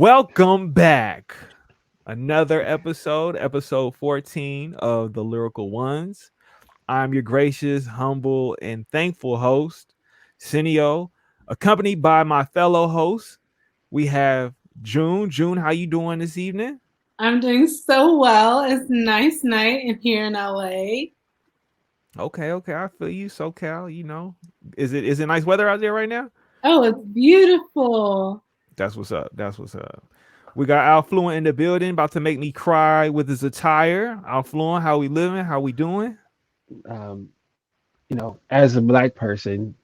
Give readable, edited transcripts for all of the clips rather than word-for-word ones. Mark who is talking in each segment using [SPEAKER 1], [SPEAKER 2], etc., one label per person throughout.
[SPEAKER 1] Welcome back. Another episode 14 of the Lyrical Ones. I'm your gracious, humble, and thankful host, Cineo, accompanied by my fellow hosts. We have June. June, how you doing this evening?
[SPEAKER 2] I'm doing so well. It's a nice night in here in LA.
[SPEAKER 1] Okay, I feel you, SoCal. Is it nice weather out there right now?
[SPEAKER 2] Oh, it's beautiful.
[SPEAKER 1] That's what's up. That's what's up. We got Alfluent in the building, about to make me cry with his attire. Alfluent, how we living? How we doing?
[SPEAKER 3] um, as a black person,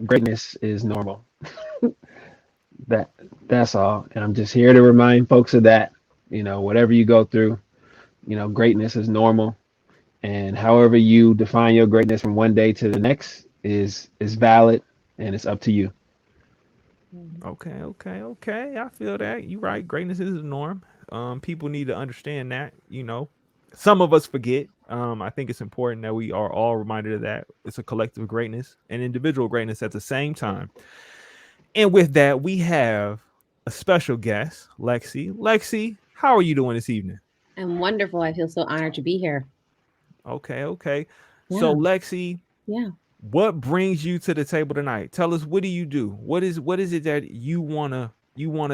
[SPEAKER 3] greatness is normal. That that's all. And I'm just here to remind folks of that. Whatever you go through, greatness is normal. And however you define your greatness from one day to the next is valid and it's up to you.
[SPEAKER 1] Okay. I feel that. You right. Greatness is the norm. People need to understand that. Some of us forget. I think it's important that we are all reminded of that. It's a collective greatness and individual greatness at the same time. And with that, we have a special guest, Lexi. Lexi, how are you doing this evening?
[SPEAKER 4] I'm wonderful. I feel so honored to be here.
[SPEAKER 1] Okay. So
[SPEAKER 4] Yeah,
[SPEAKER 1] Lexi,
[SPEAKER 4] yeah.
[SPEAKER 1] what brings you to the table tonight? Tell us, what do you do? What is it that you wanna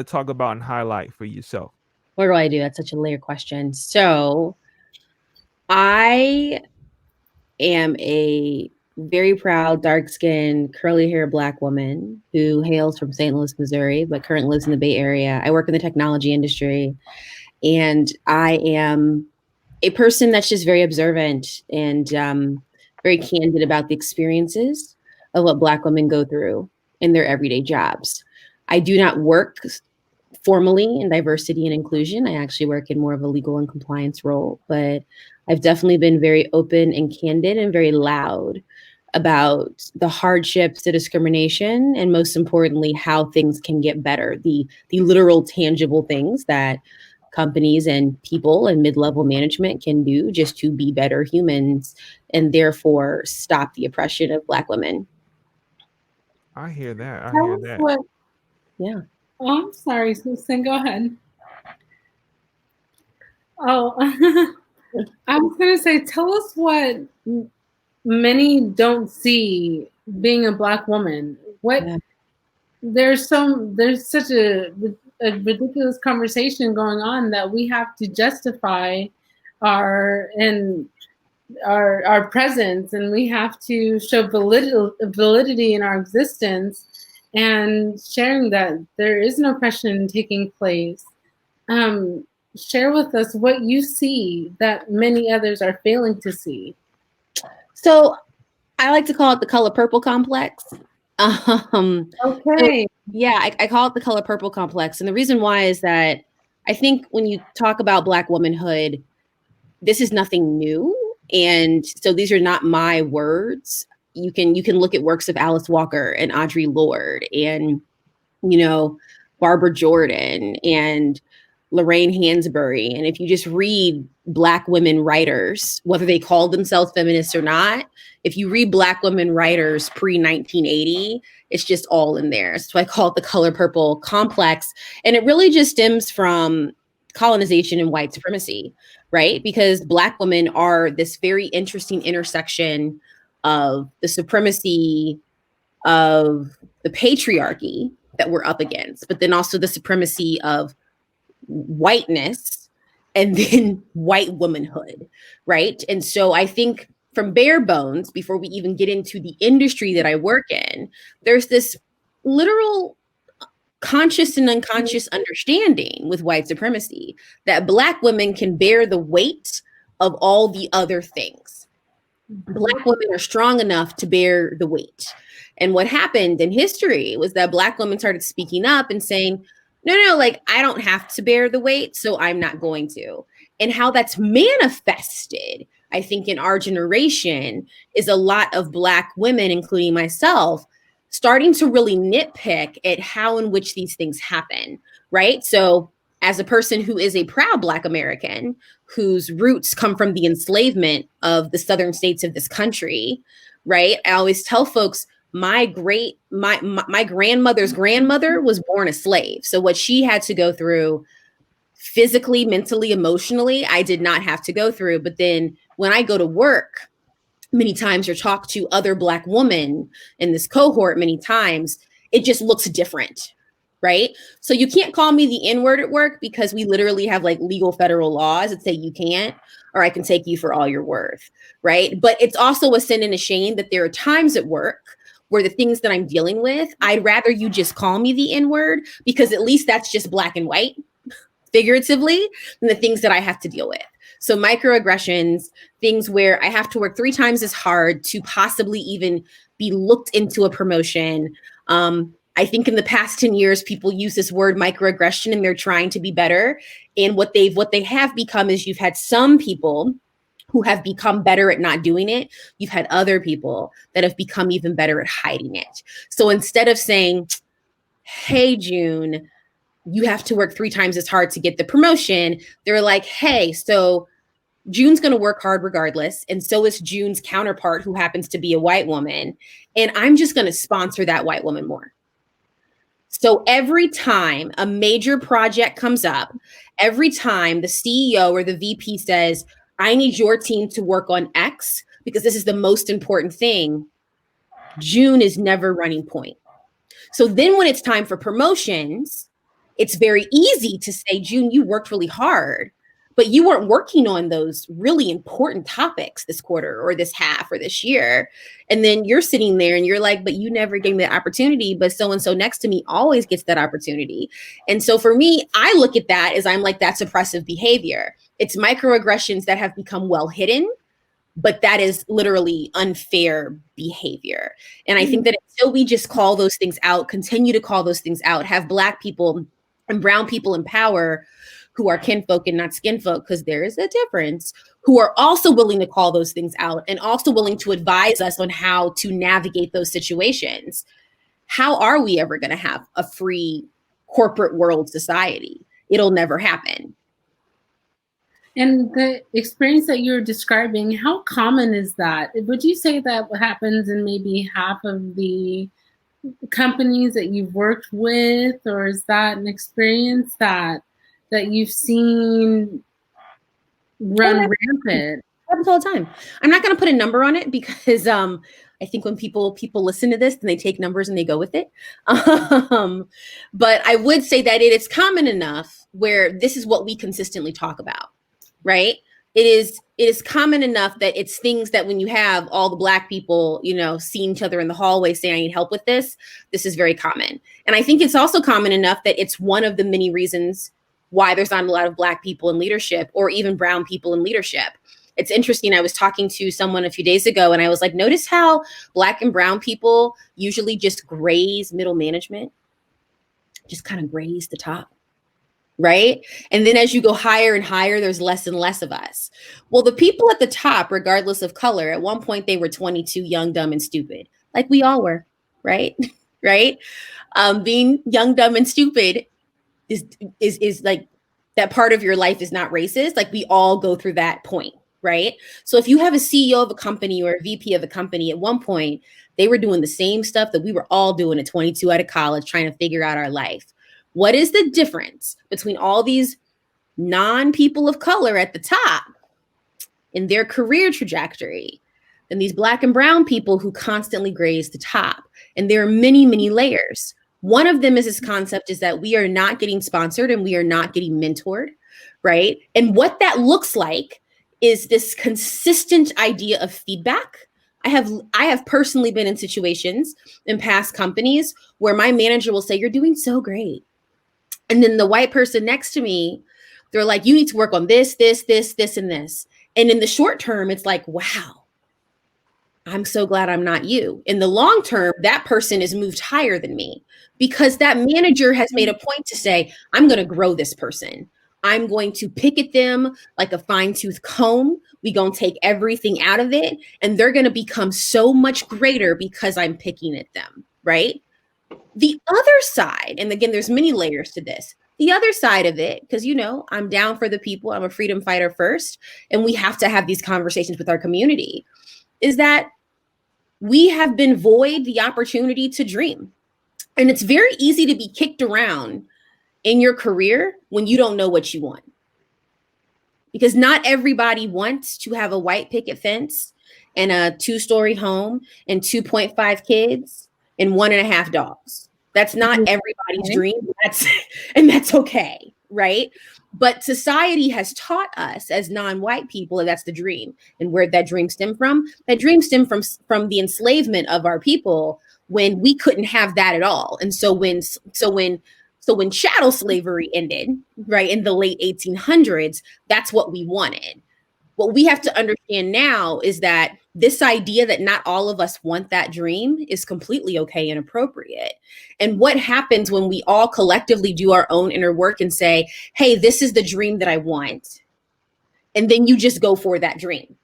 [SPEAKER 1] talk about and highlight for yourself?
[SPEAKER 4] What do I do? That's such a layered question. So I am a very proud, dark skinned, curly hair Black woman who hails from St. Louis, Missouri, but currently lives in the Bay Area. I work in the technology industry, and I am a person that's just very observant and very candid about the experiences of what Black women go through in their everyday jobs. I do not work formally in diversity and inclusion. I actually work in more of a legal and compliance role, but I've definitely been very open and candid and very loud about the hardships, the discrimination, and most importantly, how things can get better. The literal tangible things that companies and people and mid-level management can do just to be better humans and therefore stop the oppression of Black women.
[SPEAKER 1] I hear that. I
[SPEAKER 2] Tell
[SPEAKER 1] hear
[SPEAKER 2] us
[SPEAKER 1] that.
[SPEAKER 2] what.
[SPEAKER 4] Yeah.
[SPEAKER 2] Oh, I'm sorry, Susan. Go ahead. Oh, I was going to say, tell us what many don't see being a Black woman. What
[SPEAKER 4] Yeah.
[SPEAKER 2] there's such a ridiculous conversation going on that we have to justify our and our presence, and we have to show validity in our existence and sharing that there is no oppression taking place. um, Share with us what you see that many others are failing to see.
[SPEAKER 4] So I like to call it the color purple complex. So
[SPEAKER 2] Okay.
[SPEAKER 4] yeah, I call it the color purple complex. And the reason why is that I think when you talk about Black womanhood, this is nothing new. And so these are not my words. You can look at works of Alice Walker and Audre Lorde and you know Barbara Jordan and Lorraine Hansberry. And if you just read Black women writers, whether they call themselves feminists or not, if you read Black women writers pre 1980, it's just all in there. So I call it the color purple complex. And it really just stems from colonization and white supremacy, right? Because Black women are this very interesting intersection of the supremacy of the patriarchy that we're up against, but then also the supremacy of whiteness and then white womanhood, right? And so I think from bare bones, before we even get into the industry that I work in, there's this literal conscious and unconscious understanding with white supremacy that Black women can bear the weight of all the other things. Black women are strong enough to bear the weight. And what happened in history was that Black women started speaking up and saying, no, like I don't have to bear the weight, so I'm not going to. And how that's manifested, I think, in our generation is a lot of Black women, including myself, starting to really nitpick at how in which these things happen, right? So as a person who is a proud Black American, whose roots come from the enslavement of the southern states of this country, right? I always tell folks, my grandmother's grandmother was born a slave. So what she had to go through physically, mentally, emotionally, I did not have to go through. But then when I go to work, many times or talk to other Black women in this cohort, many times it just looks different, right? So you can't call me the N-word at work because we literally have like legal federal laws that say you can't, or I can take you for all you're worth, right? But it's also a sin and a shame that there are times at work where the things that I'm dealing with, I'd rather you just call me the N-word because at least that's just black and white, figuratively, than the things that I have to deal with. So microaggressions, things where I have to work 3 times as hard to possibly even be looked into a promotion. I think in the past 10 years, people use this word microaggression and they're trying to be better. And what they have become is you've had some people who have become better at not doing it. You've had other people that have become even better at hiding it. So instead of saying, hey, June, you have to work 3 times as hard to get the promotion, they're like, hey, so June's going to work hard regardless. And so is June's counterpart, who happens to be a white woman. And I'm just going to sponsor that white woman more. So every time a major project comes up, every time the CEO or the VP says, I need your team to work on X because this is the most important thing, June is never running point. So then when it's time for promotions, it's very easy to say, June, you worked really hard, but you weren't working on those really important topics this quarter or this half or this year. And then you're sitting there and you're like, but you never gave me the opportunity, but so-and-so next to me always gets that opportunity. And so for me, I look at that as I'm like, that's oppressive behavior. It's microaggressions that have become well hidden, but that is literally unfair behavior. And I think that until we just call those things out, continue to call those things out, have Black people and brown people in power who are kinfolk and not skinfolk, because there is a difference, who are also willing to call those things out and also willing to advise us on how to navigate those situations. How are we ever going to have a free corporate world society? It'll never happen.
[SPEAKER 2] And the experience that you're describing, how common is that? Would you say that happens in maybe half of the companies that you've worked with, or is that an experience that you've seen run rampant?
[SPEAKER 4] It happens all the time. I'm not going to put a number on it because I think when people listen to this, then they take numbers and they go with it. But I would say that it is common enough where this is what we consistently talk about, right? It is common enough that it's things that when you have all the Black people, seeing each other in the hallway saying, I need help with this is very common. And I think it's also common enough that it's one of the many reasons why there's not a lot of Black people in leadership or even brown people in leadership. It's interesting. I was talking to someone a few days ago and I was like, notice how Black and brown people usually just graze middle management, just kind of graze the top, right? And then as you go higher and higher, there's less and less of us. Well, the people at the top, regardless of color, at one point they were 22, young, dumb, and stupid, like we all were, right? Right? Being young, dumb, and stupid is like that part of your life is not racist. Like we all go through that point, right? So if you have a CEO of a company or a VP of a company, at one point they were doing the same stuff that we were all doing at 22 out of college, trying to figure out our life. What is the difference between all these non-people of color at the top in their career trajectory than these Black and brown people who constantly graze the top? And there are many, many layers. One of them is this concept is that we are not getting sponsored and we are not getting mentored, right? And what that looks like is this consistent idea of feedback. I have personally been in situations in past companies where my manager will say, you're doing so great. And then the white person next to me, they're like, you need to work on this, this, this, this, and this. And in the short term, it's like, wow, I'm so glad I'm not you. In the long term, that person is moved higher than me because that manager has made a point to say, I'm going to grow this person. I'm going to pick at them like a fine-tooth comb. We're going to take everything out of it, and they're going to become so much greater because I'm picking at them, right? The other side, and again, there's many layers to this. The other side of it, because, I'm down for the people. I'm a freedom fighter first, and we have to have these conversations with our community, is that we have been void the opportunity to dream. And it's very easy to be kicked around in your career when you don't know what you want. Because not everybody wants to have a white picket fence and a 2-story home and 2.5 kids and 1.5 dogs. That's not everybody's dream. That's okay, right? But society has taught us as non-white people that that's the dream. And where'd that dream stem from? That dream stemmed from the enslavement of our people when we couldn't have that at all. And so when chattel slavery ended, right, in the late 1800s, that's what we wanted. What we have to understand now is that this idea that not all of us want that dream is completely okay and appropriate. And what happens when we all collectively do our own inner work and say, hey, this is the dream that I want. And then you just go for that dream.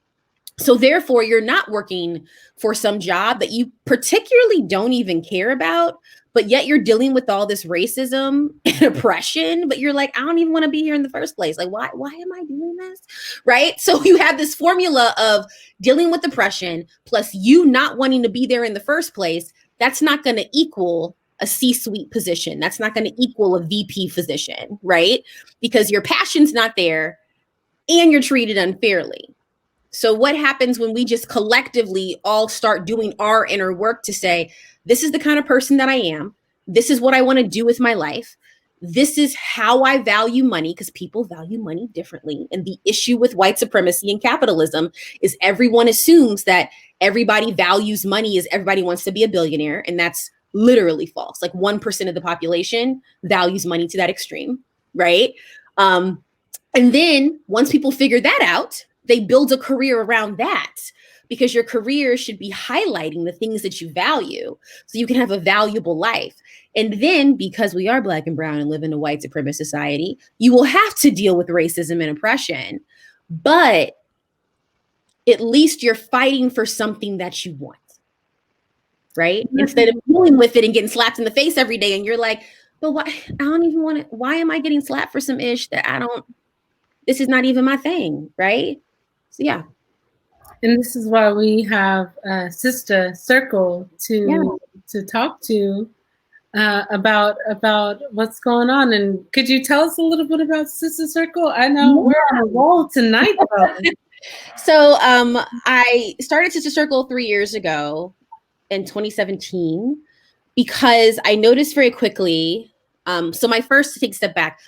[SPEAKER 4] So therefore, you're not working for some job that you particularly don't even care about, but yet you're dealing with all this racism and oppression, but you're like, I don't even want to be here in the first place. Like, why am I doing this? Right? So you have this formula of dealing with oppression plus you not wanting to be there in the first place. That's not going to equal a C-suite position. That's not going to equal a VP position, right? Because your passion's not there and you're treated unfairly. So what happens when we just collectively all start doing our inner work to say, this is the kind of person that I am. This is what I want to do with my life. This is how I value money, because people value money differently. And the issue with white supremacy and capitalism is everyone assumes that everybody values money as everybody wants to be a billionaire. And that's literally false. Like 1% of the population values money to that extreme, right? And then once people figure that out, they build a career around that, because your career should be highlighting the things that you value so you can have a valuable life. And then because we are Black and brown and live in a white supremacist society, you will have to deal with racism and oppression, but at least you're fighting for something that you want, right? Mm-hmm. Instead of dealing with it and getting slapped in the face every day. And you're like, but why? I don't even want it. Why am I getting slapped for some ish that this is not even my thing, right? So yeah.
[SPEAKER 2] And this is why we have Sista Circle to talk to about what's going on. And could you tell us a little bit about Sista Circle? I know we're on a roll tonight.
[SPEAKER 4] So I started Sista Circle 3 years ago in 2017 because I noticed very quickly. So my first, to take a step back,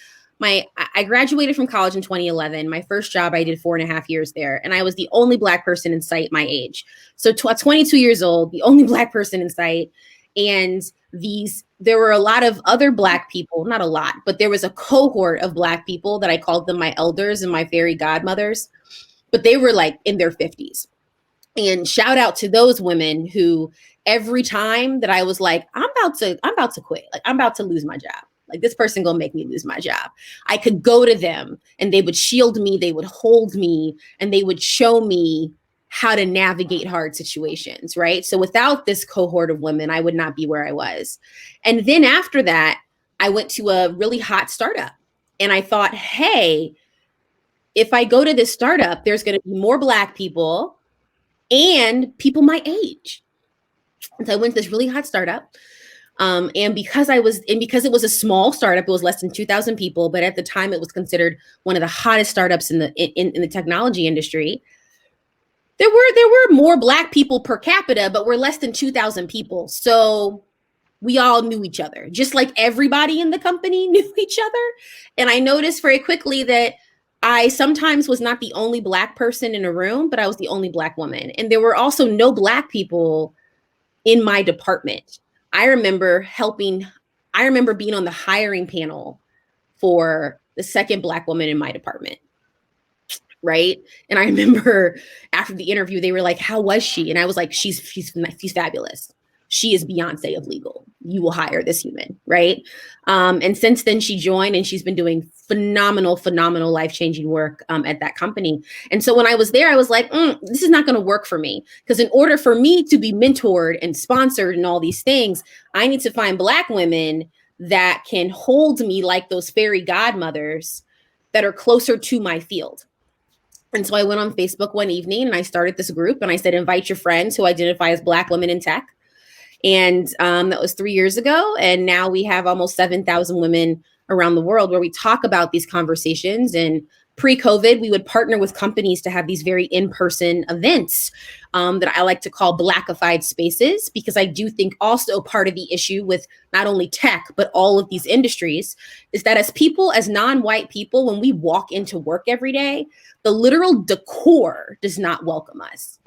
[SPEAKER 4] I graduated from college in 2011. My first job, I did 4.5 years there. And I was the only Black person in sight my age. So 22 years old, the only Black person in sight. And there were a lot of other Black people, not a lot, but there was a cohort of Black people that I called them my elders and my fairy godmothers, but they were like in their 50s. And shout out to those women who every time that I was like, I'm about to quit. Like I'm about to lose my job. Like this person gonna make me lose my job. I could go to them and they would shield me, they would hold me, and they would show me how to navigate hard situations, right? So without this cohort of women, I would not be where I was. And then after that, I went to a really hot startup. And I thought, hey, if I go to this startup, there's gonna be more Black people and people my age. And so I went to this really hot startup. And because it was a small startup, it was less than 2,000 people, but at the time it was considered one of the hottest startups in the technology industry. There were more Black people per capita, but we're less than 2,000 people. So we all knew each other, just like everybody in the company knew each other. And I noticed very quickly that I sometimes was not the only Black person in a room, but I was the only Black woman. And there were also no Black people in my department. I remember being on the hiring panel for the second Black woman in my department, right? And I remember after the interview, they were like, how was she? And I was like, she's fabulous. She is Beyonce of legal. You will hire this human, right? And since then she joined and she's been doing phenomenal life-changing work at that company. And so when I was there, I was like, this is not going to work for me. Because in order for me to be mentored and sponsored and all these things, I need to find Black women that can hold me like those fairy godmothers that are closer to my field. And so I went on Facebook one evening and I started this group and I said, invite your friends who identify as Black women in tech. And that was 3 years ago. And now we have almost 7,000 women around the world where we talk about these conversations. And pre-COVID, we would partner with companies to have these very in-person events that I like to call Blackified spaces, because I do think also part of the issue with not only tech, but all of these industries is that as people, as non-white people, when we walk into work every day, the literal decor does not welcome us.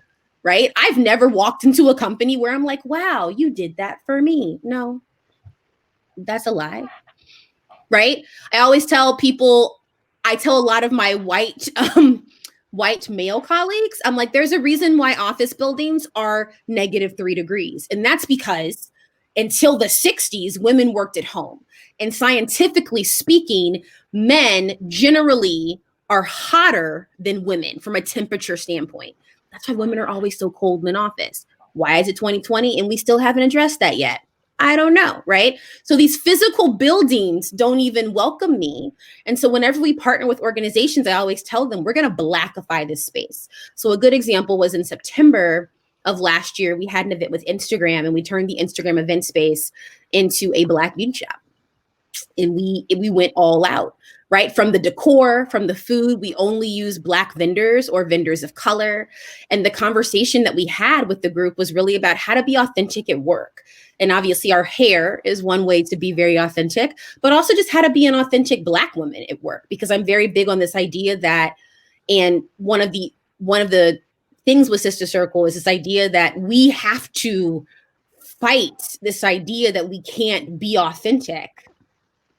[SPEAKER 4] Right? I've never walked into a company where I'm like, wow, you did that for me. No, that's a lie. Right? I always tell people, I tell a lot of my white male colleagues, I'm like, there's a reason why office buildings are -3 degrees. And that's because until the 60s, women worked at home. And scientifically speaking, men generally are hotter than women from a temperature standpoint. That's why women are always so cold in an office. Why is it 2020 and we still haven't addressed that yet? I don't know, right? So these physical buildings don't even welcome me. And so whenever we partner with organizations, I always tell them, we're going to Blackify this space. So a good example was in September of last year, we had an event with Instagram and we turned the Instagram event space into a Black beauty shop. And we went all out. Right? From the decor, from the food, we only use Black vendors or vendors of color. And the conversation that we had with the group was really about how to be authentic at work. And obviously our hair is one way to be very authentic, but also just how to be an authentic Black woman at work, because I'm very big on this idea that, and one of the things with Sista Circle is this idea that we have to fight this idea that we can't be authentic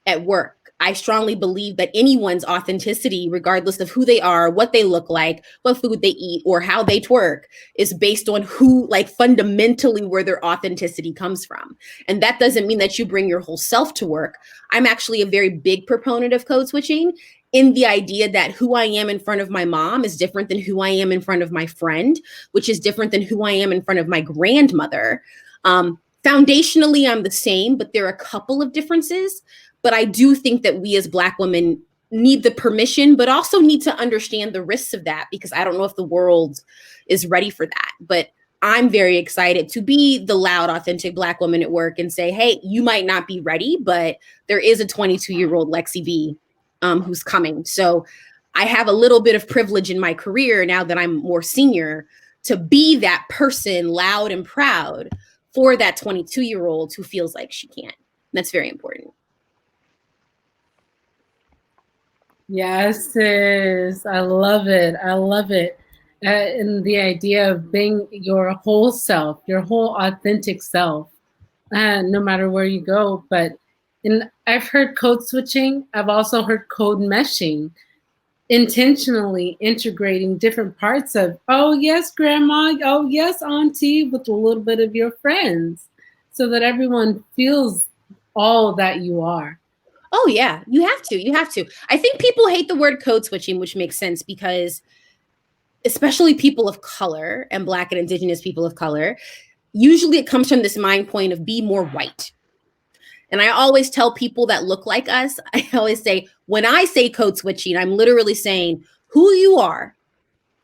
[SPEAKER 4] at work. I strongly believe that anyone's authenticity, regardless of who they are, what they look like, what food they eat, or how they twerk, is based on who, like fundamentally where their authenticity comes from. And that doesn't mean that you bring your whole self to work. I'm actually a very big proponent of code switching, in the idea that who I am in front of my mom is different than who I am in front of my friend, which is different than who I am in front of my grandmother. Foundationally, I'm the same, but there are a couple of differences. But I do think that we as Black women need the permission, but also need to understand the risks of that, because I don't know if the world is ready for that. But I'm very excited to be the loud, authentic Black woman at work and say, hey, you might not be ready, but there is a 22-year-old Lexi B who's coming. So I have a little bit of privilege in my career now that I'm more senior to be that person, loud and proud, for that 22-year-old who feels like she can't. That's very important.
[SPEAKER 2] Yes, sis. I love it. I love it. And the idea of being your whole self, your whole authentic self, no matter where you go. But I've heard code switching. I've also heard code meshing, intentionally integrating different parts of, oh, yes, grandma. Oh, yes, auntie, with a little bit of your friends, so that everyone feels all that you are.
[SPEAKER 4] Oh, yeah, you have to. You have to. I think people hate the word code switching, which makes sense because especially people of color and Black and Indigenous people of color, usually it comes from this mind point of be more white. And I always tell people that look like us, I always say, when I say code switching, I'm literally saying who you are.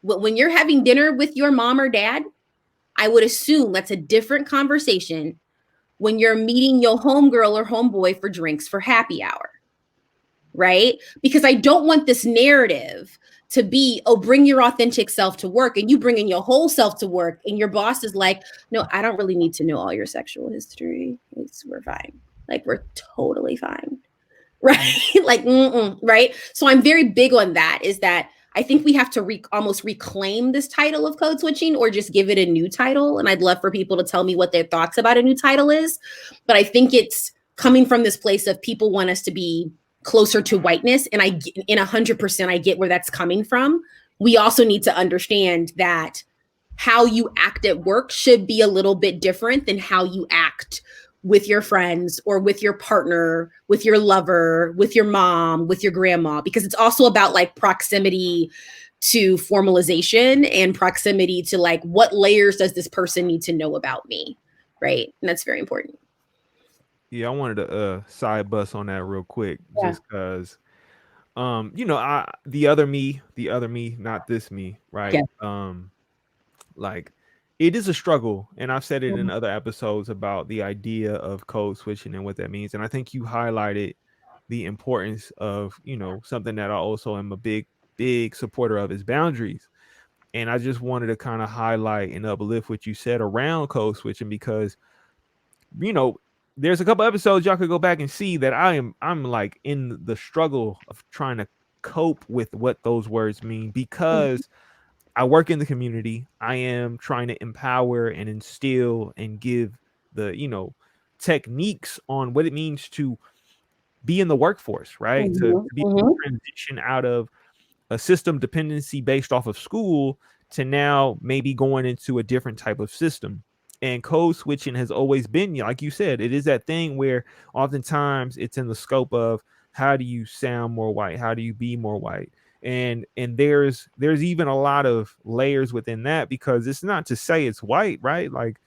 [SPEAKER 4] When you're having dinner with your mom or dad, I would assume that's a different conversation when you're meeting your homegirl or homeboy for drinks for happy hour, right? Because I don't want this narrative to be, oh, bring your authentic self to work, and you bring in your whole self to work, and your boss is like, no, I don't really need to know all your sexual history. We're fine. Like, we're totally fine, right? Like, right? So I'm very big on that, is that I think we have to almost reclaim this title of code switching, or just give it a new title. And I'd love for people to tell me what their thoughts about a new title is. But I think it's coming from this place of people want us to be closer to whiteness. And in 100%, I get where that's coming from. We also need to understand that how you act at work should be a little bit different than how you act with your friends or with your partner, with your lover, with your mom, with your grandma, because it's also about like proximity to formalization and proximity to like, what layers does this person need to know about me, right? And that's very important.
[SPEAKER 1] Yeah, I wanted to side bus on that real quick,
[SPEAKER 4] Yeah.
[SPEAKER 1] just because the other me, not this me,
[SPEAKER 4] Yeah.
[SPEAKER 1] right? Like it is a struggle, and I've said it in
[SPEAKER 4] Mhm.
[SPEAKER 1] other episodes about the idea of code switching and what that means. And I think you highlighted the importance of, something that I also am a big supporter of is boundaries. And I just wanted to kind of highlight and uplift what you said around code switching because, you know, there's a couple episodes y'all could go back and see that I'm like in the struggle of trying to cope with what those words mean because I work in the community. I am trying to empower and instill and give the, techniques on what it means to be in the workforce, right?
[SPEAKER 4] Mhm.
[SPEAKER 1] To be
[SPEAKER 4] Mhm.
[SPEAKER 1] transition out of a system dependency based off of school to now maybe going into a different type of system. And code switching has always been, like you said, it is that thing where oftentimes it's in the scope of how do you sound more white? How do you be more white? And there's even a lot of layers within that because it's not to say it's white, right? Like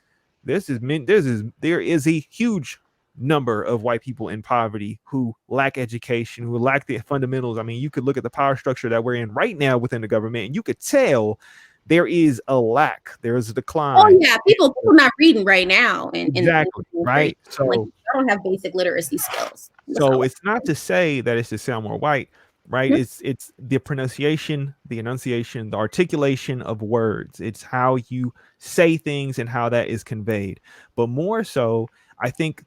[SPEAKER 1] there is a huge number of white people in poverty who lack education, who lack the fundamentals. I mean, you could look at the power structure that we're in right now within the government, and you could tell there is a lack, there is a
[SPEAKER 4] Oh
[SPEAKER 1] decline.
[SPEAKER 4] yeah, people not reading right now in
[SPEAKER 1] Exactly,
[SPEAKER 4] grade.
[SPEAKER 1] right?
[SPEAKER 4] Like
[SPEAKER 1] So
[SPEAKER 4] I don't have basic literacy skills. That's not
[SPEAKER 1] so
[SPEAKER 4] what.
[SPEAKER 1] it's not to say that it's to sound more white, right?
[SPEAKER 4] Mhm.
[SPEAKER 1] It's the pronunciation, the enunciation, the articulation of words. It's how you say things and how that is conveyed. But more so, I think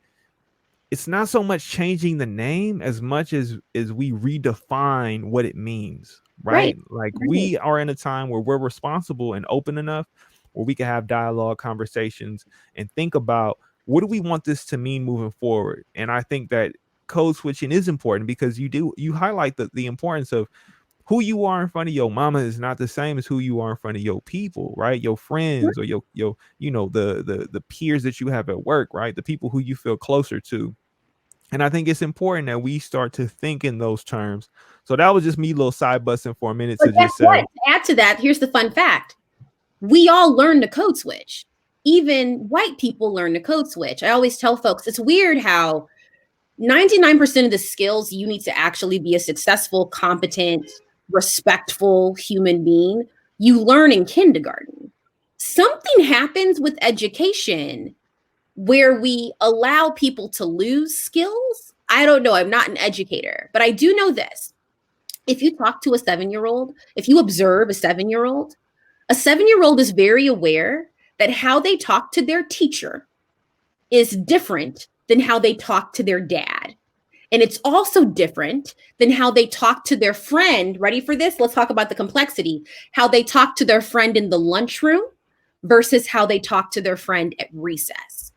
[SPEAKER 1] it's not so much changing the name as much as we redefine what it means,
[SPEAKER 4] Right.
[SPEAKER 1] right? Like
[SPEAKER 4] Right.
[SPEAKER 1] we are in a time where we're responsible and open enough where we can have dialogue conversations and think about what do we want this to mean moving forward. And I think that code switching is important because you highlight the importance of who you are in front of your mama is not the same as who you are in front of your people, right? Your friends or your the peers that you have at work, right? The people who you feel closer to. And I think it's important that we start to think in those terms. So that was just me little side busting for a minute
[SPEAKER 4] But
[SPEAKER 1] to
[SPEAKER 4] guess
[SPEAKER 1] just
[SPEAKER 4] what?
[SPEAKER 1] say,
[SPEAKER 4] To add to that, here's the fun fact. We all learn to code switch. Even white people learn to code switch. I always tell folks it's weird how 99% of the skills you need to actually be a successful, competent, respectful human being, you learn in kindergarten. Something happens with education where we allow people to lose skills. I don't know. I'm not an educator, but I do know this. If you talk to a 7-year old, if you observe a 7-year old is very aware that how they talk to their teacher is different than how they talk to their dad. And it's also different than how they talk to their friend. Ready for this? Let's talk about the complexity. How they talk to their friend in the lunchroom versus how they talk to their friend at recess.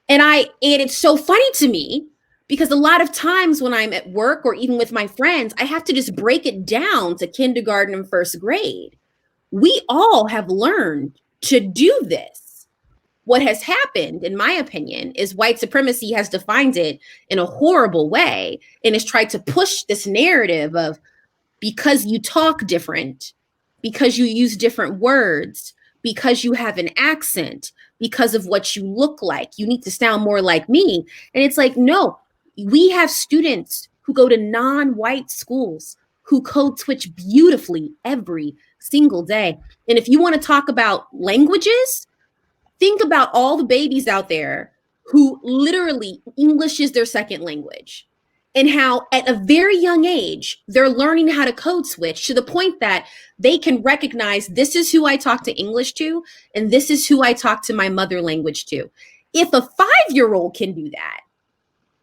[SPEAKER 4] And it's so funny to me because a lot of times when I'm at work or even with my friends, I have to just break it down to kindergarten and first grade. We all have learned to do this. What has happened, in my opinion, is white supremacy has defined it in a horrible way and has tried to push this narrative of because you talk different, because you use different words, because you have an accent, because of what you look like, you need to sound more like me. And it's like, no, we have students who go to non white schools who code switch beautifully every single day. And if you want to talk about languages, think about all the babies out there who literally English is their second language and how at a very young age they're learning how to code switch to the point that they can recognize this is who I talk to English to and this is who I talk to my mother language to. If a 5-year-old can do that,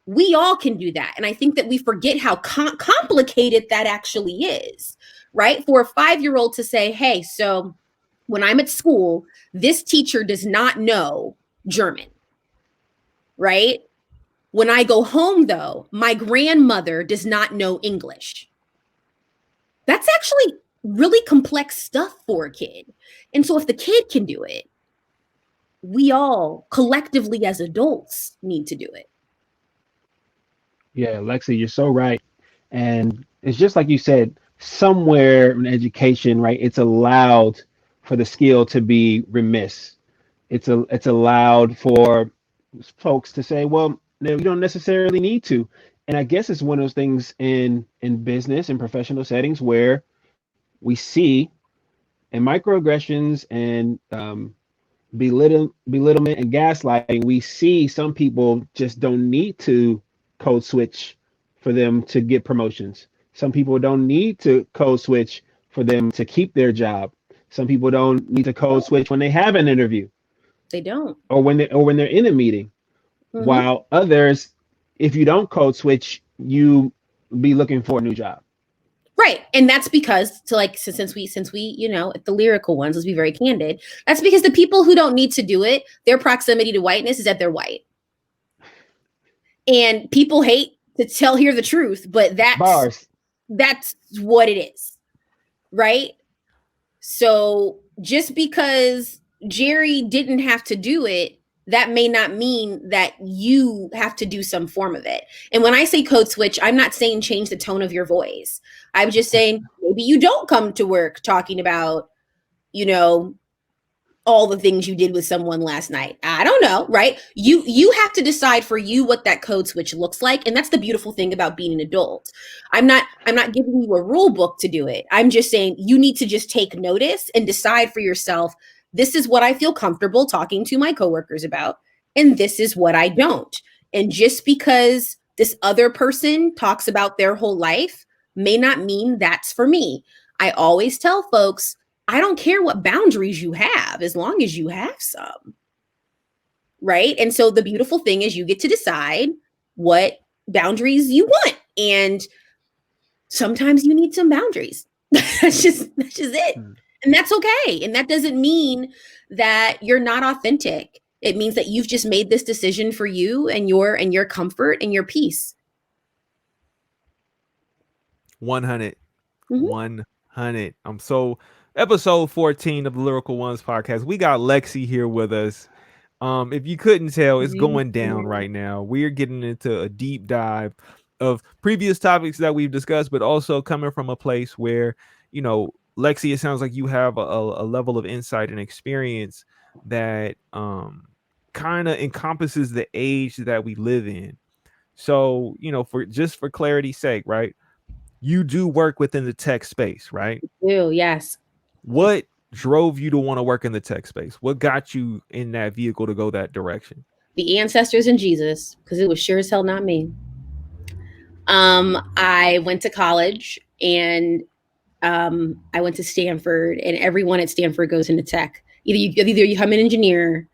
[SPEAKER 4] we all can do that. And I think that we forget how complicated that actually is, right? For a 5-year-old to say, hey, so when I'm at school, this teacher does not know German, right? When I go home, though, my grandmother does not know English. That's actually really complex stuff for a kid. And so if the kid can do it, we all collectively as adults need to do it.
[SPEAKER 3] Yeah, Lexi, you're so right. And it's just like you said, somewhere in education, right, it's allowed for the skill to be remiss. It's allowed for folks to say, well, no, you don't necessarily need to. And I guess it's one of those things in business and professional settings where we see in microaggressions and belittlement and gaslighting, we see some people just don't need to code switch for them to get promotions. Some people don't need to code switch for them to keep their job. Some people don't need to code switch when they have an interview
[SPEAKER 4] They don't.
[SPEAKER 3] or when they're in a meeting. While others, if you don't code switch, you be looking for a new job.
[SPEAKER 4] Right. And that's because since we, the lyrical ones, let's be very candid. That's because the people who don't need to do it, their proximity to whiteness is that they're white. And people hate to hear the truth, but that's what it is. Right. So just because Jerry didn't have to do it, that may not mean that you have to do some form of it. And when I say code switch, I'm not saying change the tone of your voice. I'm just saying maybe you don't come to work talking about, all the things you did with someone last night. I don't know, right? You have to decide for you what that code switch looks like. And that's the beautiful thing about being an adult. I'm not giving you a rule book to do it. I'm just saying you need to just take notice and decide for yourself, this is what I feel comfortable talking to my coworkers about, and this is what I don't. And just because this other person talks about their whole life may not mean that's for me. I always tell folks, I don't care what boundaries you have, as long as you have some. Right? And so the beautiful thing is you get to decide what boundaries you want. And sometimes you need some boundaries. That's just it. And that's okay. And that doesn't mean that you're not authentic. It means that you've just made this decision for you and your comfort and your peace.
[SPEAKER 1] 100. 100. Episode 14 of the Lyrical Ones podcast. We got Lexi here with us. If you couldn't tell, it's going down right now. We're getting into a deep dive of previous topics that we've discussed, but also coming from a place where, Lexi, it sounds like you have a level of insight and experience that kind of encompasses the age that we live in. So, for clarity's sake, right? You do work within the tech space, right?
[SPEAKER 4] I do, yes.
[SPEAKER 1] What drove you to want to work in the tech space? What got you in that vehicle to go that direction?
[SPEAKER 4] The ancestors and Jesus, because it was sure as hell not me. I went to college and I went to Stanford, and everyone at Stanford goes into tech. Either you become an engineer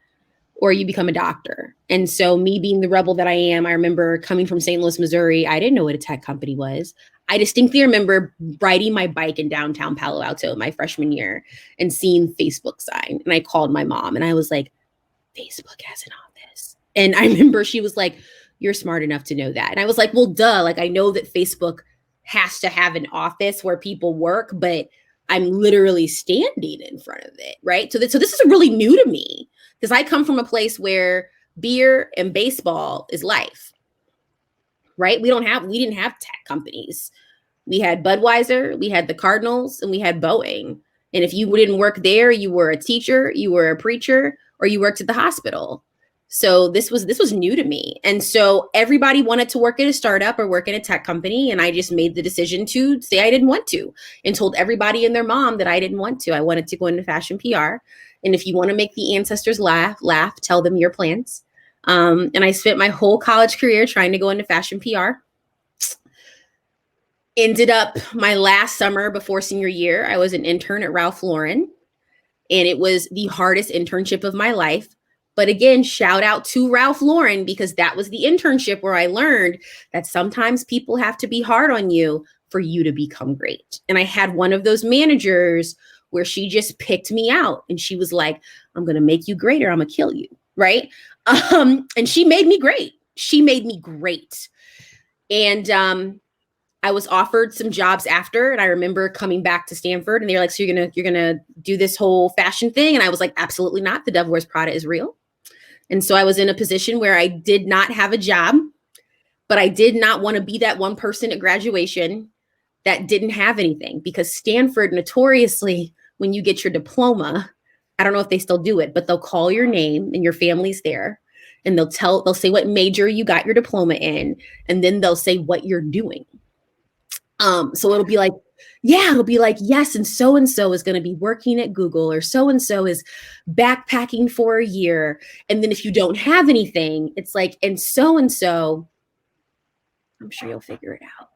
[SPEAKER 4] or you become a doctor. And so me being the rebel that I am, I remember coming from St. Louis, Missouri. I didn't know what a tech company was. I distinctly remember riding my bike in downtown Palo Alto my freshman year and seeing Facebook sign. And I called my mom and I was like, Facebook has an office. And I remember she was like, you're smart enough to know that. And I was like, well, duh. Like, I know that Facebook has to have an office where people work, but I'm literally standing in front of it, right? So this is really new to me because I come from a place where beer and baseball is life. Right? We didn't have tech companies. We had Budweiser, we had the Cardinals, and we had Boeing. And if you didn't work there, you were a teacher, you were a preacher, or you worked at the hospital. So this was new to me. And so everybody wanted to work at a startup or work in a tech company. And I just made the decision to say I didn't want to, and told everybody and their mom that I didn't want to. I wanted to go into fashion PR. And if you want to make the ancestors laugh, tell them your plans. And I spent my whole college career trying to go into fashion PR. Ended up my last summer before senior year, I was an intern at Ralph Lauren, and it was the hardest internship of my life. But again, shout out to Ralph Lauren, because that was the internship where I learned that sometimes people have to be hard on you for you to become great. And I had one of those managers where she just picked me out and she was like, I'm going to make you great or I'm going to kill you. Right. And she made me great. And I was offered some jobs after, and I remember coming back to Stanford and they're like, so you're gonna do this whole fashion thing? And I was like, absolutely not. The Devil Wears Prada is real. And so I was in a position where I did not have a job, but I did not want to be that one person at graduation that didn't have anything, because Stanford notoriously, when you get your diploma, I don't know if they still do it, but they'll call your name and your family's there. and they'll say what major you got your diploma in, and then they'll say what you're doing. So it'll be like, yes, and so is going to be working at Google, or so is backpacking for a year. And then if you don't have anything, it's like, and so, I'm sure you'll figure it out.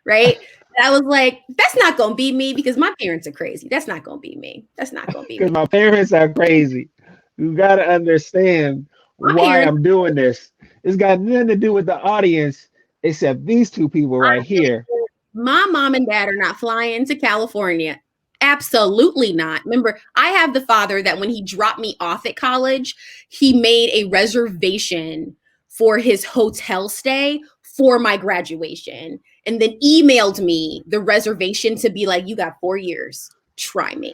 [SPEAKER 4] Right. And I was like, that's not going to be me, because my parents are crazy. That's not going to be me.
[SPEAKER 3] Because my parents are crazy. You got to understand why I'm doing this. It's got nothing to do with the audience, except these two people right here.
[SPEAKER 4] My mom and dad are not flying to California. Absolutely not. Remember, I have the father that when he dropped me off at college, he made a reservation for his hotel stay for my graduation, and then emailed me the reservation to be like, you got 4 years. Try me.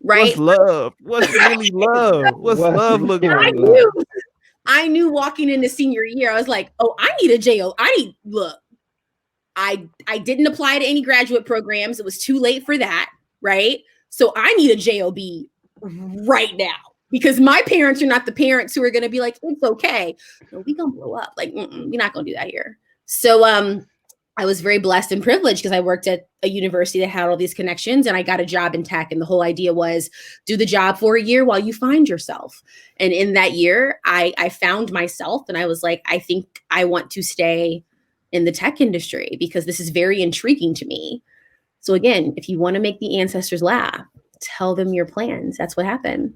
[SPEAKER 4] Right?
[SPEAKER 1] What's love? What's really love? What's love look like?
[SPEAKER 4] I knew walking into senior year, I was like, oh, I need a JO. I didn't apply to any graduate programs. It was too late for that, right? So I need a JOB right now, because my parents are not the parents who are going to be like, it's okay. No, we going to blow up. Like, we're not going to do that here. So I was very blessed and privileged, because I worked at a university that had all these connections, and I got a job in tech. And the whole idea was do the job for a year while you find yourself. And in that year, I found myself, and I was like, I think I want to stay in the tech industry, because this is very intriguing to me. So again, if you want to make the ancestors laugh, tell them your plans. That's what happened.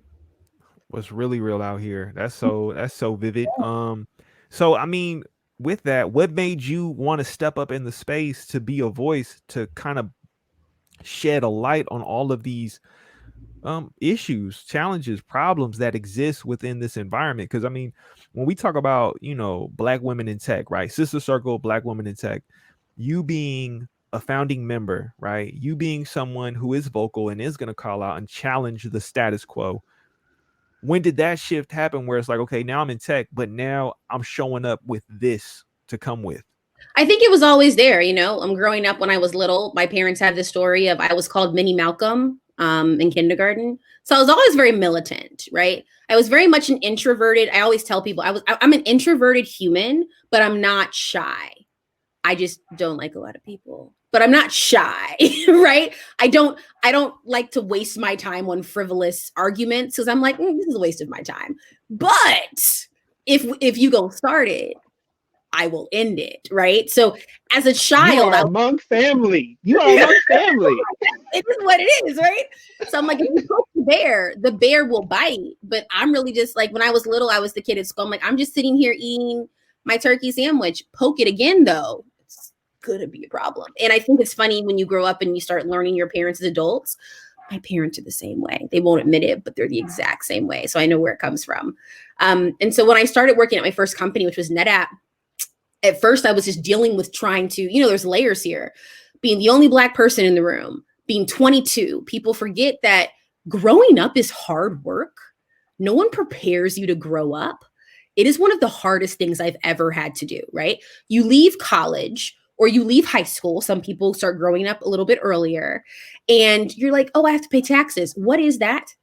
[SPEAKER 1] What's really real out here. That's so vivid. So I mean, with that, what made you want to step up in the space to be a voice, to kind of shed a light on all of these issues, challenges, problems that exist within this environment? Because I mean, when we talk about, Black women in tech, right? Sista Circle, Black women in tech, you being a founding member, right? You being someone who is vocal and is going to call out and challenge the status quo. When did that shift happen, where it's like, okay, now I'm in tech, but now I'm showing up with this to come with?
[SPEAKER 4] I think it was always there. I'm growing up. When I was little, my parents had this story of, I was called Mini Malcolm in kindergarten. So I was always very militant, right? I was very much an introverted. I always tell people I'm an introverted human, but I'm not shy. I just don't like a lot of people, but I'm not shy, right? I don't like to waste my time on frivolous arguments, because I'm like, this is a waste of my time. But if you go start it, I will end it, right? So as a child,
[SPEAKER 3] you are among family.
[SPEAKER 4] It is what it is, right? So I'm like, if you poke the bear will bite. But I'm really just like, when I was little, I was the kid at school. I'm like, I'm just sitting here eating my turkey sandwich. Poke it again, though, it's gonna be a problem. And I think it's funny when you grow up and you start learning your parents as adults. My parents are the same way. They won't admit it, but they're the exact same way. So I know where it comes from. And so when I started working at my first company, which was NetApp, at first I was just dealing with trying to, there's layers here. Being the only Black person in the room, being 22, people forget that growing up is hard work. No one prepares you to grow up. It is one of the hardest things I've ever had to do, right? You leave college or you leave high school. Some people start growing up a little bit earlier, and you're like, oh, I have to pay taxes. What is that?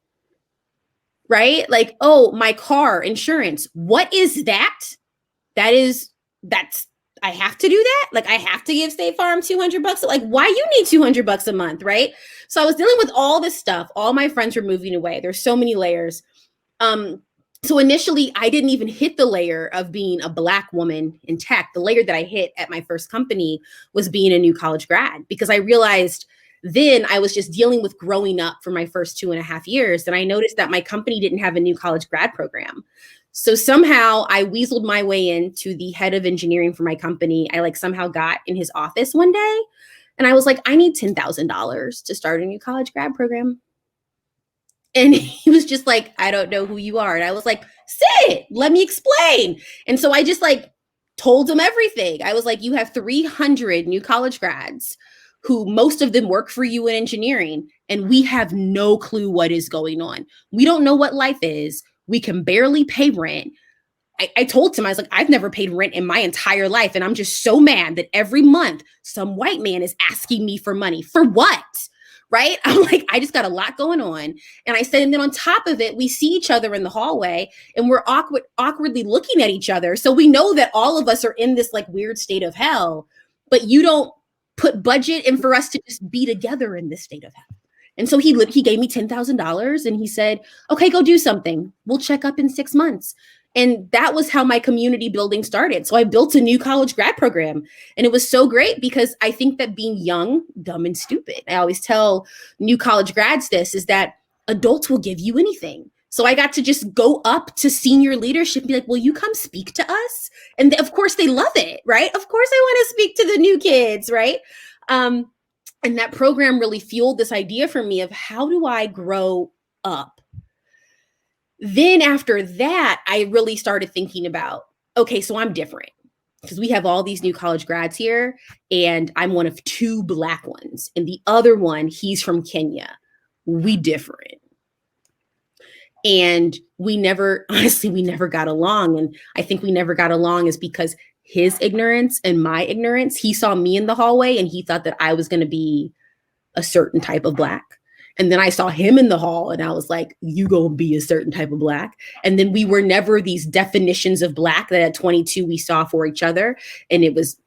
[SPEAKER 4] Right? Like, oh, my car insurance. What is that? I have to do that. Like, I have to give State Farm $200. Like, why you need $200 a month, right? So I was dealing with all this stuff. All my friends were moving away. There's so many layers. So initially, I didn't even hit the layer of being a Black woman in tech. The layer that I hit at my first company was being a new college grad, because I realized then I was just dealing with growing up for my first 2.5 years. And I noticed that my company didn't have a new college grad program. So somehow I weaseled my way into the head of engineering for my company. I somehow got in his office one day, and I was like, I need $10,000 to start a new college grad program. And he was just like, I don't know who you are. And I was like, sit, let me explain. And so I just told him everything. I was like, you have 300 new college grads who most of them work for you in engineering, and we have no clue what is going on. We don't know what life is. We can barely pay rent. I told him, I was like, I've never paid rent in my entire life. And I'm just so mad that every month some white man is asking me for money. For what? right? I'm like, I just got a lot going on. And I said, and then on top of it, we see each other in the hallway and we're awkwardly looking at each other. So we know that all of us are in this like weird state of hell, but you don't put budget in for us to just be together in this state of hell. And so he gave me $10,000 and he said, okay, go do something. We'll check up in 6 months. And that was how my community building started. So I built a new college grad program. And it was so great because I think that being young, dumb, and stupid, I always tell new college grads this, is that adults will give you anything. So I got to just go up to senior leadership and be like, will you come speak to us? And of course they love it, right? Of course I want to speak to the new kids, right? And that program really fueled this idea for me of how do I grow up? Then after that, I really started thinking about, okay, so I'm different because we have all these new college grads here and I'm one of 2 Black ones. And the other one, he's from Kenya. We different. And we never got along. And I think we never got along is because his ignorance and my ignorance, he saw me in the hallway and he thought that I was going to be a certain type of Black. And then I saw him in the hall and I was like, you gonna be a certain type of Black. And then we were never these definitions of Black that at 22 we saw for each other. And it was,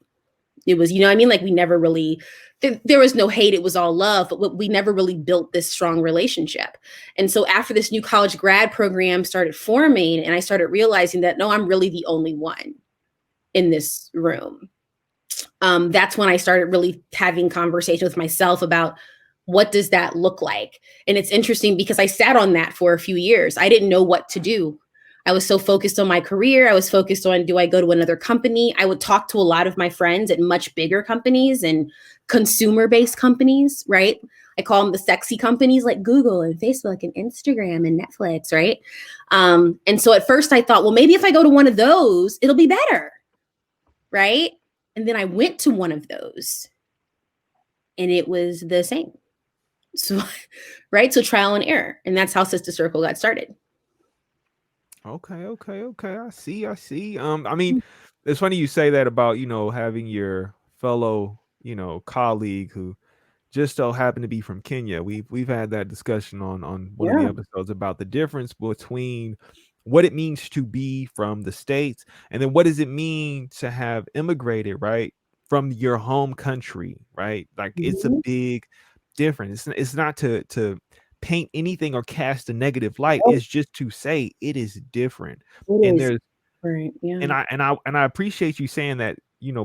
[SPEAKER 4] you know what I mean? Like we never really, there was no hate, it was all love, but we never really built this strong relationship. And so after this new college grad program started forming and I started realizing that, no, I'm really the only one in this room. That's when I started really having conversations with myself about what does that look like? And it's interesting because I sat on that for a few years. I didn't know what to do. I was so focused on my career. I was focused on, do I go to another company? I would talk to a lot of my friends at much bigger companies and consumer-based companies, right? I call them the sexy companies like Google and Facebook and Instagram and Netflix, right? And so at first I thought, well, maybe if I go to one of those, it'll be better, right? And then I went to one of those and it was the same. So, right. So trial and error. And that's how Sista Circle got started.
[SPEAKER 1] Okay. I see. I mean, it's funny you say that about, having your fellow, colleague who just so happened to be from Kenya. We've had that discussion on one of the episodes about the difference between what it means to be from the States and then what does it mean to have immigrated, right, from your home country, right? Like it's a big difference. It's not to paint anything or cast a negative light. It's just to say it is different. There's
[SPEAKER 4] right, yeah.
[SPEAKER 1] And I appreciate you saying that,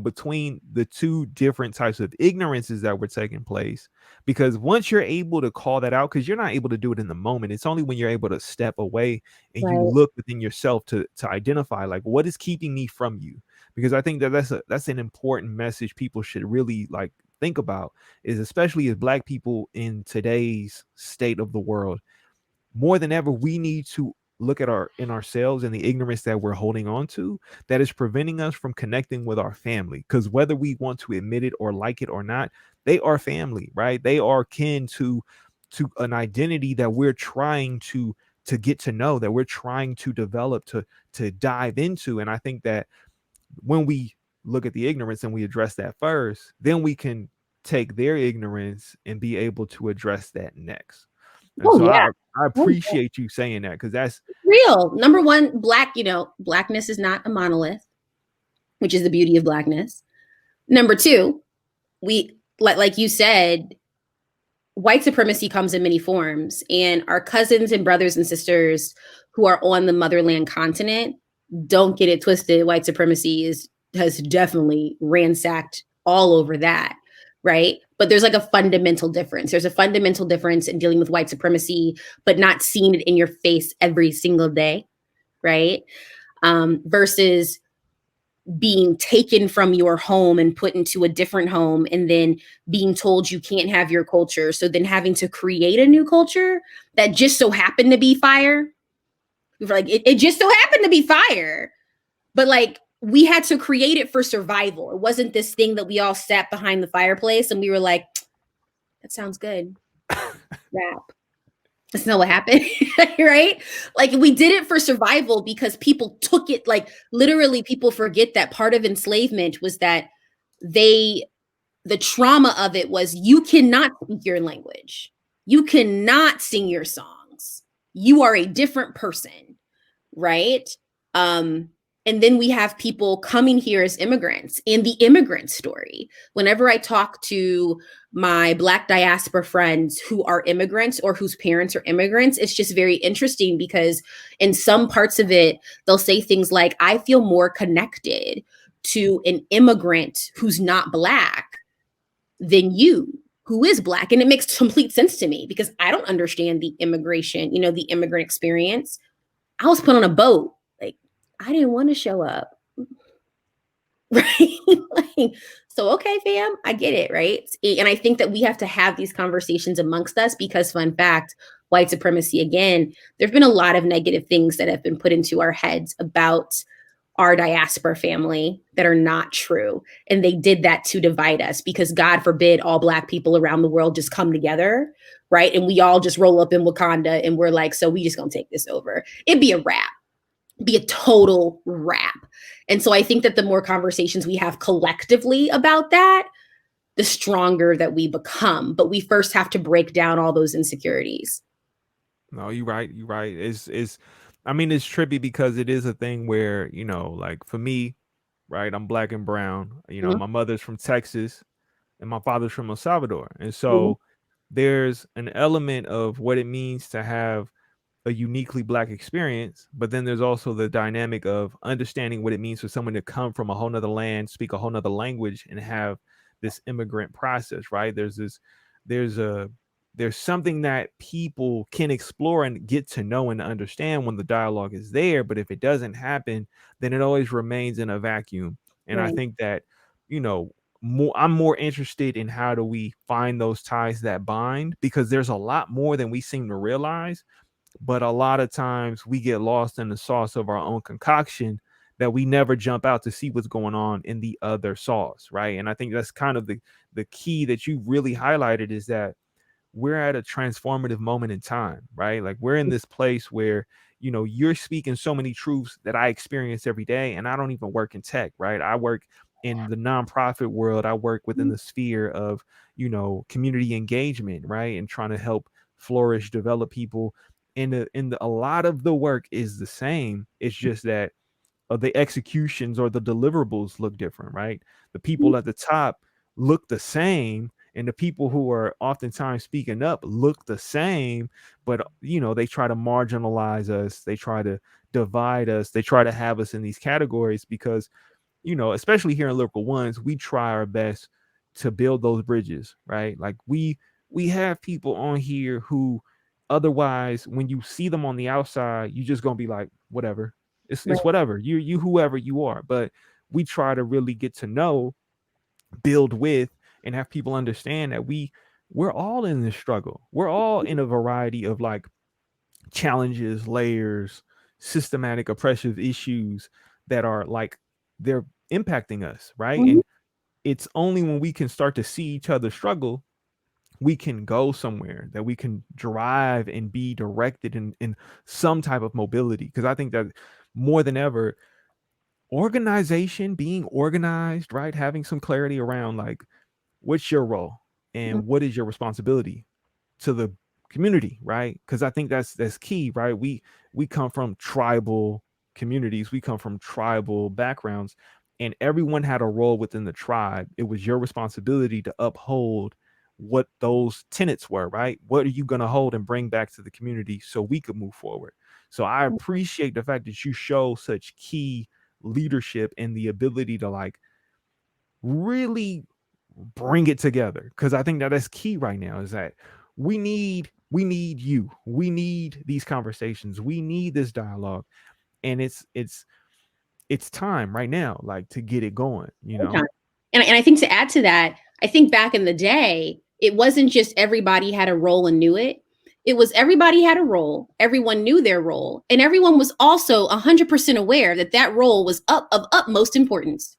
[SPEAKER 1] between the 2 different types of ignorances that were taking place, because once you're able to call that out, because you're not able to do it in the moment, it's only when you're able to step away and you look within yourself to identify like what is keeping me from you. Because I think that's an important message people should really like think about, is especially as Black people in today's state of the world, more than ever, we need to look at ourselves and the ignorance that we're holding on to that is preventing us from connecting with our family. Because whether we want to admit it or like it or not, they are family, right? They are kin to an identity that we're trying to get to know, that we're trying to develop, to dive into. And I think that when we look at the ignorance and we address that first, then we can take their ignorance and be able to address that next. I appreciate you saying that, because that's
[SPEAKER 4] real. Number one, Blackness is not a monolith, which is the beauty of Blackness. Number 2, we like you said, white supremacy comes in many forms, and our cousins and brothers and sisters who are on the motherland continent, don't get it twisted. White supremacy has definitely ransacked all over that. Right. But there's like a fundamental difference. There's a fundamental difference in dealing with white supremacy, but not seeing it in your face every single day. Right. Versus being taken from your home and put into a different home and then being told you can't have your culture. So then having to create a new culture that just so happened to be fire. Like it just so happened to be fire. But like, we had to create it for survival. It wasn't this thing that we all sat behind the fireplace and we were like, that sounds good. Rap. That's not what happened, right? Like we did it for survival because people took it, like literally people forget that part of enslavement was that they the trauma of it was you cannot speak your language. You cannot sing your songs. You are a different person, right? And then we have people coming here as immigrants and the immigrant story. Whenever I talk to my Black diaspora friends who are immigrants or whose parents are immigrants, it's just very interesting because in some parts of it, they'll say things like, I feel more connected to an immigrant who's not Black than you, who is Black. And it makes complete sense to me because I don't understand the immigration, the immigrant experience. I was put on a boat. I didn't want to show up. Right? So, okay, fam, I get it. Right. And I think that we have to have these conversations amongst us because, fun fact, white supremacy, again, there've been a lot of negative things that have been put into our heads about our diaspora family that are not true. And they did that to divide us because God forbid all Black people around the world just come together. Right. And we all just roll up in Wakanda and we're like, so we just going to take this over. It'd be a wrap. Be a total wrap. And so I think that the more conversations we have collectively about that, the stronger that we become. But we first have to break down all those insecurities.
[SPEAKER 1] No, you're right. You're right. It's it's trippy because it is a thing where, like for me, right, I'm Black and brown.
[SPEAKER 4] Mhm.
[SPEAKER 1] My mother's from Texas and my father's from El Salvador. And
[SPEAKER 4] Mhm.
[SPEAKER 1] so there's an element of what it means to have a uniquely Black experience, but then there's also the dynamic of understanding what it means for someone to come from a whole nother land, speak a whole nother language, and have this immigrant process, right? There's something that people can explore and get to know and understand when the dialogue is there, but if it doesn't happen, then it always remains in a vacuum. And I
[SPEAKER 4] Right.
[SPEAKER 1] think that, I'm more interested in how do we find those ties that bind, because there's a lot more than we seem to realize. But a lot of times we get lost in the sauce of our own concoction that we never jump out to see what's going on in the other sauce, right? And I think that's kind of the key that you really highlighted, is that we're at a transformative moment in time, right? Like we're in this place where, you're speaking so many truths that I experience every day, and I don't even work in tech, right? I work in the nonprofit world. I work within the sphere of, community engagement, right? And trying to help flourish, develop people. A lot of the work is the same. It's just that the executions or the deliverables look different, right? The people at the top look the same, and the people who are oftentimes speaking up look the same, but they try to marginalize us, they try to divide us, they try to have us in these categories because, especially here in Lyrical Ones, we try our best to build those bridges, right? Like we have people on here who otherwise, when you see them on the outside, you just gonna be like, whatever. It's
[SPEAKER 4] Right.
[SPEAKER 1] whatever. You whoever you are. But we try to really get to know, build with, and have people understand that we're all in this struggle. We're all in a variety of like challenges, layers, systematic oppressive issues that are like they're impacting us, right?
[SPEAKER 4] Mhm.
[SPEAKER 1] And it's only when we can start to see each other struggle, we can go somewhere, that we can drive and be directed in some type of mobility. Because I think that more than ever, organization, being organized, right, having some clarity around like what's your role
[SPEAKER 4] Mhm.
[SPEAKER 1] and what is your responsibility to the community, right? Because I think that's key, right? We come from tribal communities, we come from tribal backgrounds, and everyone had a role within the tribe. It was your responsibility to uphold what those tenets were, right? What are you going to hold and bring back to the community so we could move forward? So I appreciate the fact that you show such key leadership and the ability to like really bring it together, because I think that that's key right now, is that we need you, we need these conversations, we need this dialogue, and it's time right now, like, to get it going,
[SPEAKER 4] Okay. And I think to add to that, I think back in the day, it wasn't just everybody had a role and knew it. It was everybody had a role, everyone knew their role, and everyone was also 100% aware that that role was of utmost importance.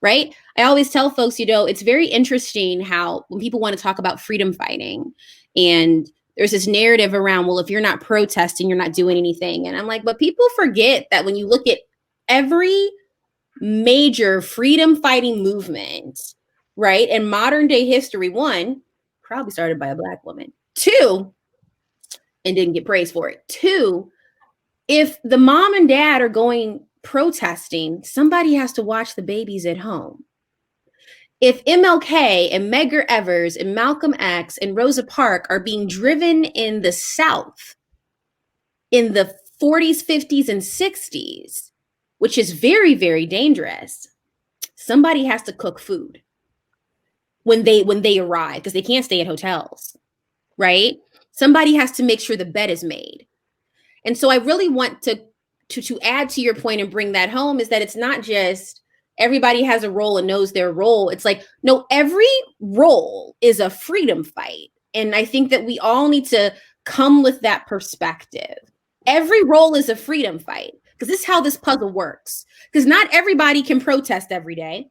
[SPEAKER 4] Right? I always tell folks, it's very interesting how when people want to talk about freedom fighting, and there's this narrative around, well, if you're not protesting, you're not doing anything. And I'm like, but people forget that when you look at every major freedom fighting movement, right? And modern day history, one, probably started by a Black woman. Two, and didn't get praised for it. Two, if the mom and dad are going protesting, somebody has to watch the babies at home. If MLK and Medgar Evers and Malcolm X and Rosa Parks are being driven in the South in the 40s, 50s, and 60s, which is very, very dangerous, somebody has to cook food when they arrive, because they can't stay at hotels, right? Somebody has to make sure the bed is made. And so I really want to add to your point and bring that home, is that it's not just everybody has a role and knows their role. It's like, no, every role is a freedom fight. And I think that we all need to come with that perspective. Every role is a freedom fight, because this is how this puzzle works. Because not everybody can protest every day.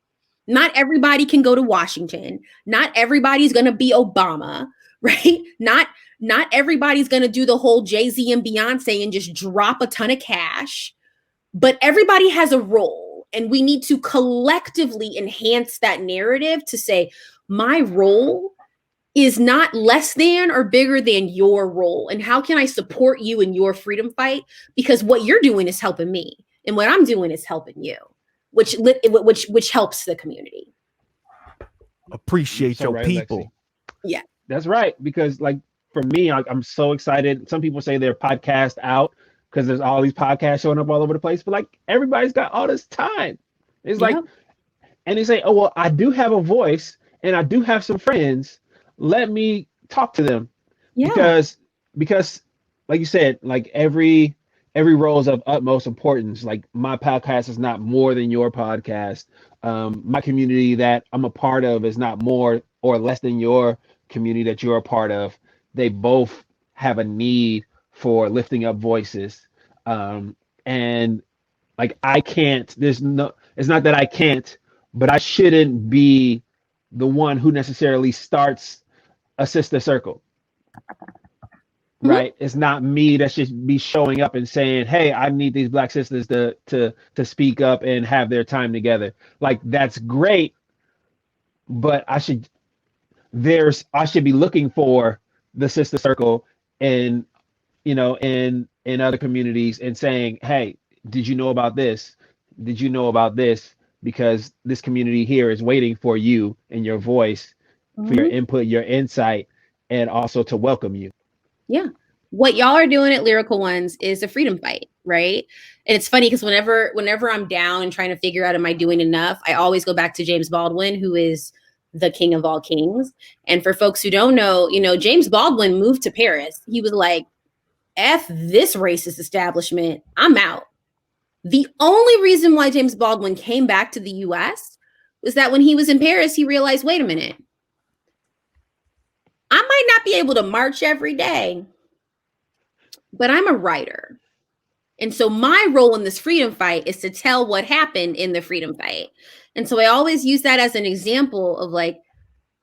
[SPEAKER 4] Not everybody can go to Washington. Not everybody's going to be Obama, right? Not everybody's going to do the whole Jay-Z and Beyonce and just drop a ton of cash. But everybody has a role, and we need to collectively enhance that narrative to say, my role is not less than or bigger than your role. And how can I support you in your freedom fight? Because what you're doing is helping me, and what I'm doing is helping you, which helps the community.
[SPEAKER 1] Appreciate
[SPEAKER 3] So
[SPEAKER 1] your
[SPEAKER 3] right,
[SPEAKER 1] people.
[SPEAKER 3] Lexi.
[SPEAKER 4] Yeah.
[SPEAKER 3] That's right. Because like for me, I'm so excited. Some people say they're podcast out because there's all these podcasts showing up all over the place. But like everybody's got all this time. It's like,
[SPEAKER 4] Yep.
[SPEAKER 3] and they say, oh, well, I do have a voice and I do have some friends. Let me talk to them.
[SPEAKER 4] Yeah.
[SPEAKER 3] Because like you said, like every role is of utmost importance. Like my podcast is not more than your podcast. My community that I'm a part of is not more or less than your community that you're a part of. They both have a need for lifting up voices. And like I can't, it's not that I can't, but I shouldn't be the one who necessarily starts a Sista Circle. Right? It's not me that should be showing up and saying, hey, I need these Black sisters to speak up and have their time together. Like that's great, but I should be looking for the Sista Circle in other communities and saying, hey, did you know about this? Did you know about this? Because this community here is waiting for you and your voice, for your input, your insight, and also to welcome you.
[SPEAKER 4] Yeah. What y'all are doing at Lyrical Ones is a freedom fight, right? And it's funny because whenever I'm down and trying to figure out, am I doing enough? I always go back to James Baldwin, who is the king of all kings. And for folks who don't know, James Baldwin moved to Paris. He was like, F this racist establishment, I'm out. The only reason why James Baldwin came back to the US was that when he was in Paris, he realized, wait a minute, I might not be able to march every day, but I'm a writer. And so my role in this freedom fight is to tell what happened in the freedom fight. And so I always use that as an example of like,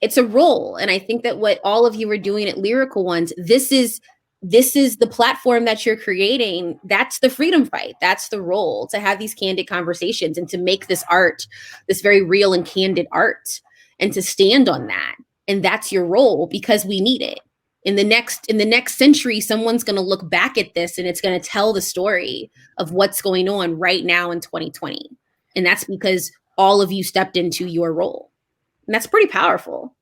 [SPEAKER 4] it's a role. And I think that what all of you are doing at Lyrical Ones, this is the platform that you're creating. That's the freedom fight. That's the role, to have these candid conversations and to make this art, this very real and candid art, and to stand on that. And that's your role, because we need it. In the next century, someone's going to look back at this and it's going to tell the story of what's going on right now in 2020. And that's because all of you stepped into your role. And that's pretty powerful.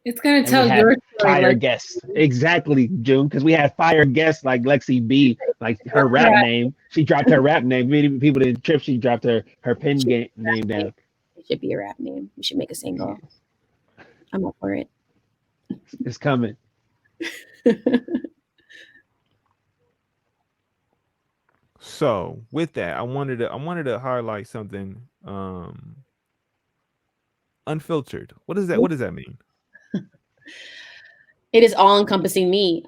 [SPEAKER 2] It's going to tell your story.
[SPEAKER 3] Fire guests. Exactly, June, because we had fire guests like Lexi B, like her rap name. She dropped her rap name. Many people didn't trip. She dropped her pen name down.
[SPEAKER 4] It should be a rap name. We should make a single. I'm up for it.
[SPEAKER 3] It's coming.
[SPEAKER 1] So with that, I wanted to highlight something. Unfiltered. What does that mean?
[SPEAKER 4] It is all encompassing me.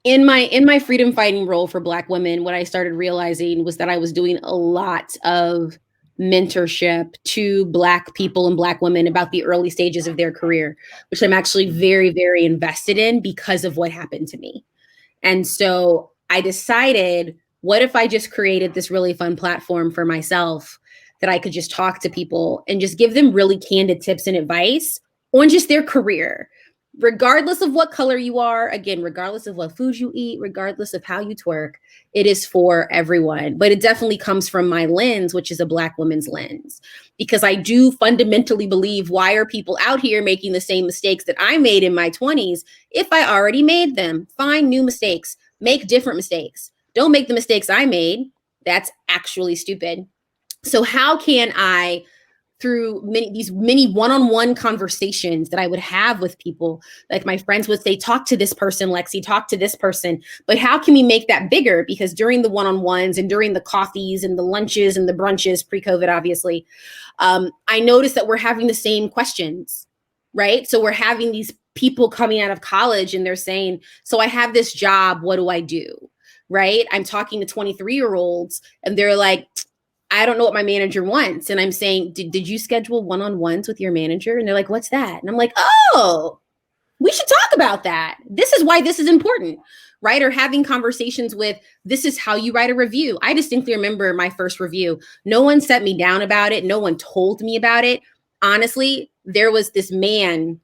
[SPEAKER 4] In my freedom fighting role for Black women, what I started realizing was that I was doing a lot of mentorship to Black people and Black women about the early stages of their career, which I'm actually very, very invested in because of what happened to me. And so I decided, what if I just created this really fun platform for myself that I could just talk to people and just give them really candid tips and advice on just their career, regardless of what color you are, again, regardless of what food you eat, regardless of how you twerk. It is for everyone, but it definitely comes from my lens, which is a Black woman's lens, because I do fundamentally believe, why are people out here making the same mistakes that I made in my 20s if I already made them? Find new mistakes, make different mistakes. Don't make the mistakes I made. That's actually stupid. So how can I, through many one-on-one conversations that I would have with people, like my friends would say, talk to this person, Lexi, talk to this person. But how can we make that bigger? Because during the one-on-ones and during the coffees and the lunches and the brunches, pre-COVID, obviously, I noticed that we're having the same questions, right? So we're having these people coming out of college and they're saying, so I have this job, what do I do? Right? I'm talking to 23-year-olds and they're like, I don't know what my manager wants. And I'm saying, did you schedule one-on-ones with your manager? And they're like, what's that? And I'm like, oh, we should talk about that. This is why this is important, right? Or having conversations with, this is how you write a review. I distinctly remember my first review. No one set me down about it. No one told me about it. Honestly, there was this man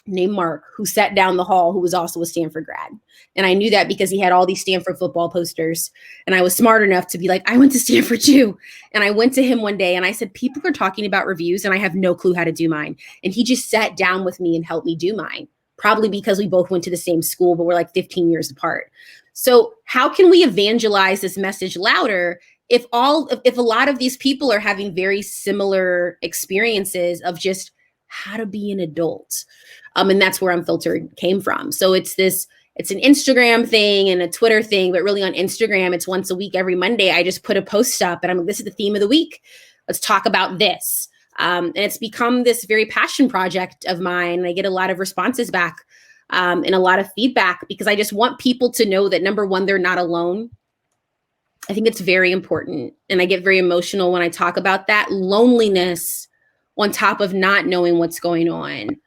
[SPEAKER 4] named Mark who sat down the hall who was also a Stanford grad. And I knew that because he had all these Stanford football posters. And I was smart enough to be like, I went to Stanford too. And I went to him one day and I said, people are talking about reviews and I have no clue how to do mine. And he just sat down with me and helped me do mine, probably because we both went to the same school, but we're like 15 years apart. So how can we evangelize this message louder if a lot of these people are having very similar experiences of just how to be an adult? And that's where Unfiltered came from. So it's an Instagram thing and a Twitter thing, but really on Instagram, it's once a week, every Monday, I just put a post up and I'm like, this is the theme of the week. Let's talk about this. And it's become this very passion project of mine. And I get a lot of responses back and a lot of feedback because I just want people to know that, number one, they're not alone. I think it's very important. And I get very emotional when I talk about that. Loneliness on top of not knowing what's going on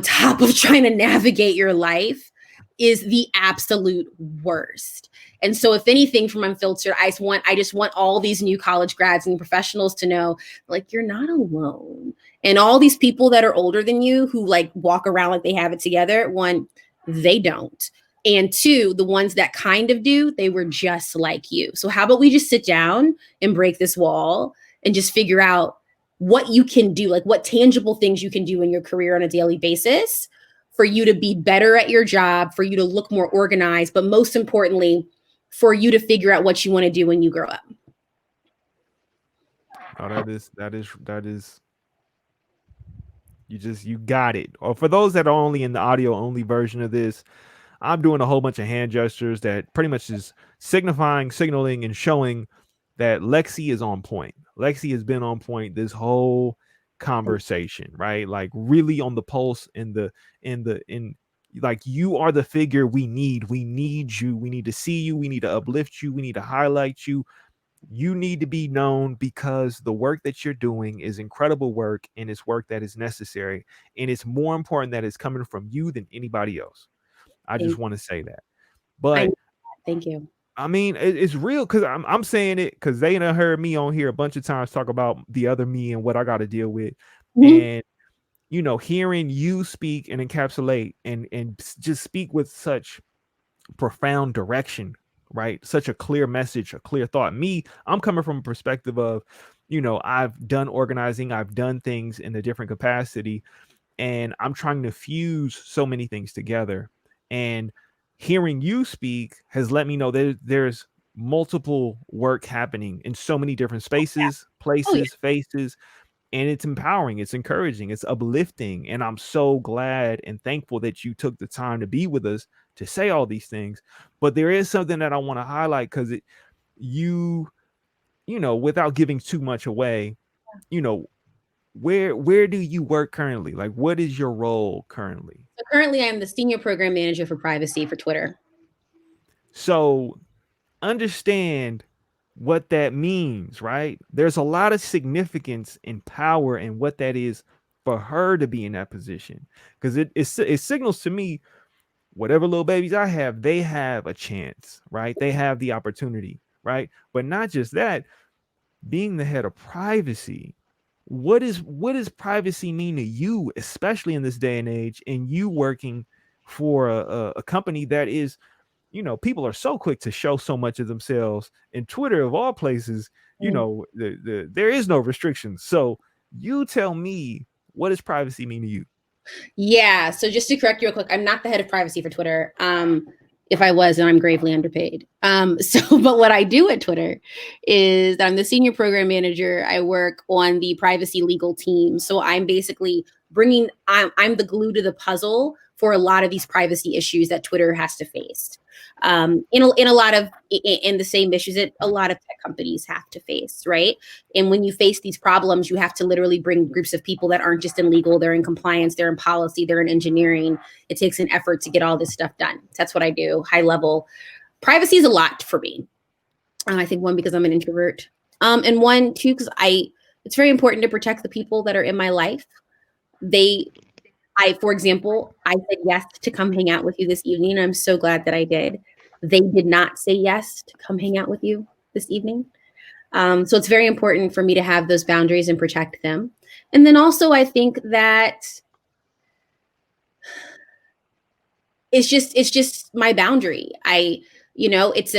[SPEAKER 4] top of trying to navigate your life, is the absolute worst. And so if anything from Unfiltered, I just want all these new college grads and professionals to know, like, you're not alone. And all these people that are older than you who like walk around like they have it together, one, they don't. And two, the ones that kind of do, they were just like you. So how about we just sit down and break this wall and just figure out what you can do, like what tangible things you can do in your career on a daily basis for you to be better at your job, for you to look more organized, but most importantly, for you to figure out what you want to do when you grow up.
[SPEAKER 1] Oh, that is you got it. Or for those that are only in the audio only version of this, I'm doing a whole bunch of hand gestures that pretty much is signaling and showing that Lexi is on point. Lexi has been on point this whole conversation, right? Like really on the pulse in like you are the figure we need. We need you. We need to see you. We need to uplift you. We need to highlight you. You need to be known because the work that you're doing is incredible work and it's work that is necessary. And it's more important that it's coming from you than anybody else. I just want to say that. But
[SPEAKER 4] thank you.
[SPEAKER 1] I mean, it's real because I'm saying it because they done heard me on here a bunch of times talk about the other me and what I got to deal with. Mm-hmm. And, hearing you speak and encapsulate and just speak with such profound direction, right? Such a clear message, a clear thought. I'm coming from a perspective of, I've done organizing, I've done things in a different capacity, and I'm trying to fuse so many things together. And hearing you speak has let me know that there's multiple work happening in so many different spaces, places, faces, and it's empowering, it's encouraging, it's uplifting. And I'm so glad and thankful that you took the time to be with us to say all these things. But there is something that I want to highlight because without giving too much away, where do you work currently? Like, what is your role currently?
[SPEAKER 4] So currently, I'm the senior program manager for privacy for Twitter.
[SPEAKER 1] So understand what that means, right? There's a lot of significance and power in what that is for her to be in that position, because it signals to me whatever little babies I have, they have a chance, right? They have the opportunity, right? But not just that. being the head of privacy, what does privacy mean to you, especially in this day and age, and you working for a company that is, people are so quick to show so much of themselves, and Twitter of all places, there is no restrictions. So you tell me, what does privacy mean to you?
[SPEAKER 4] Yeah. So just to correct you real quick, I'm not the head of privacy for Twitter. If I was, then I'm gravely underpaid. But what I do at Twitter is I'm the senior program manager. I work on the privacy legal team. So I'm basically I'm the glue to the puzzle for a lot of these privacy issues that Twitter has to face. In the same issues that a lot of tech companies have to face, right? And when you face these problems, you have to literally bring groups of people that aren't just in legal, they're in compliance, they're in policy, they're in engineering. It takes an effort to get all this stuff done. That's what I do, high level. Privacy is a lot for me. I think one, because I'm an introvert. And one, two, because it's very important to protect the people that are in my life. For example, I said yes to come hang out with you this evening. I'm so glad that I did. They did not say yes to come hang out with you this evening. So it's very important for me to have those boundaries and protect them. And then also, I think that it's just my boundary. It's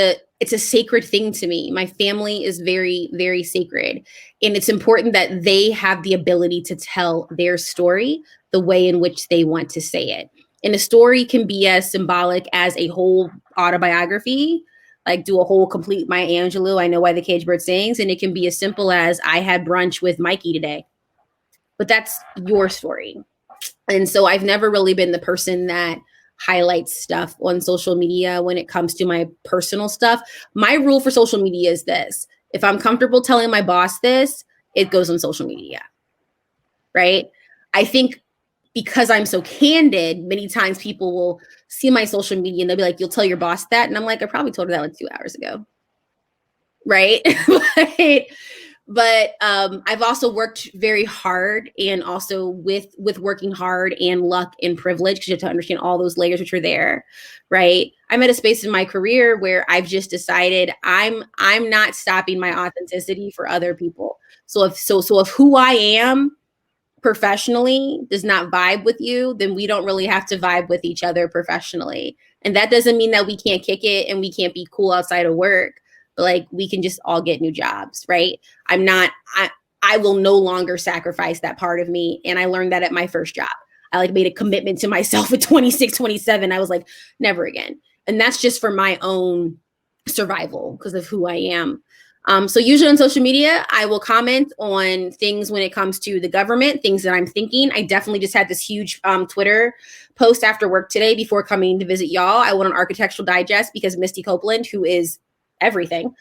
[SPEAKER 4] a sacred thing to me. My family is very, very sacred. And it's important that they have the ability to tell their story the way in which they want to say it. And a story can be as symbolic as a whole autobiography, like do a whole complete Maya Angelou, I Know Why the Caged Bird Sings. And it can be as simple as I had brunch with Mikey today. But that's your story. And so I've never really been the person that highlights stuff on social media when it comes to my personal stuff. My rule for social media is this: if I'm comfortable telling my boss this, it goes on social media, right? I think because I'm so candid, many times people will see my social media and they'll be like, "You'll tell your boss that?" And I'm like, "I probably told her that like 2 hours ago." Right? But I've also worked very hard, and also with working hard and luck and privilege, because you have to understand all those layers which are there, right? I'm at a space in my career where I've just decided I'm not stopping my authenticity for other people. So if who I am professionally does not vibe with you, then we don't really have to vibe with each other professionally. And that doesn't mean that we can't kick it and we can't be cool outside of work. But like, we can just all get new jobs, right? I will no longer sacrifice that part of me. And I learned that at my first job. I like made a commitment to myself at 26, 27. I was like, never again. And that's just for my own survival because of who I am. So usually on social media, I will comment on things when it comes to the government, things that I'm thinking. I definitely just had this huge Twitter post after work today before coming to visit y'all. I went on Architectural Digest because Misty Copeland, who is everything,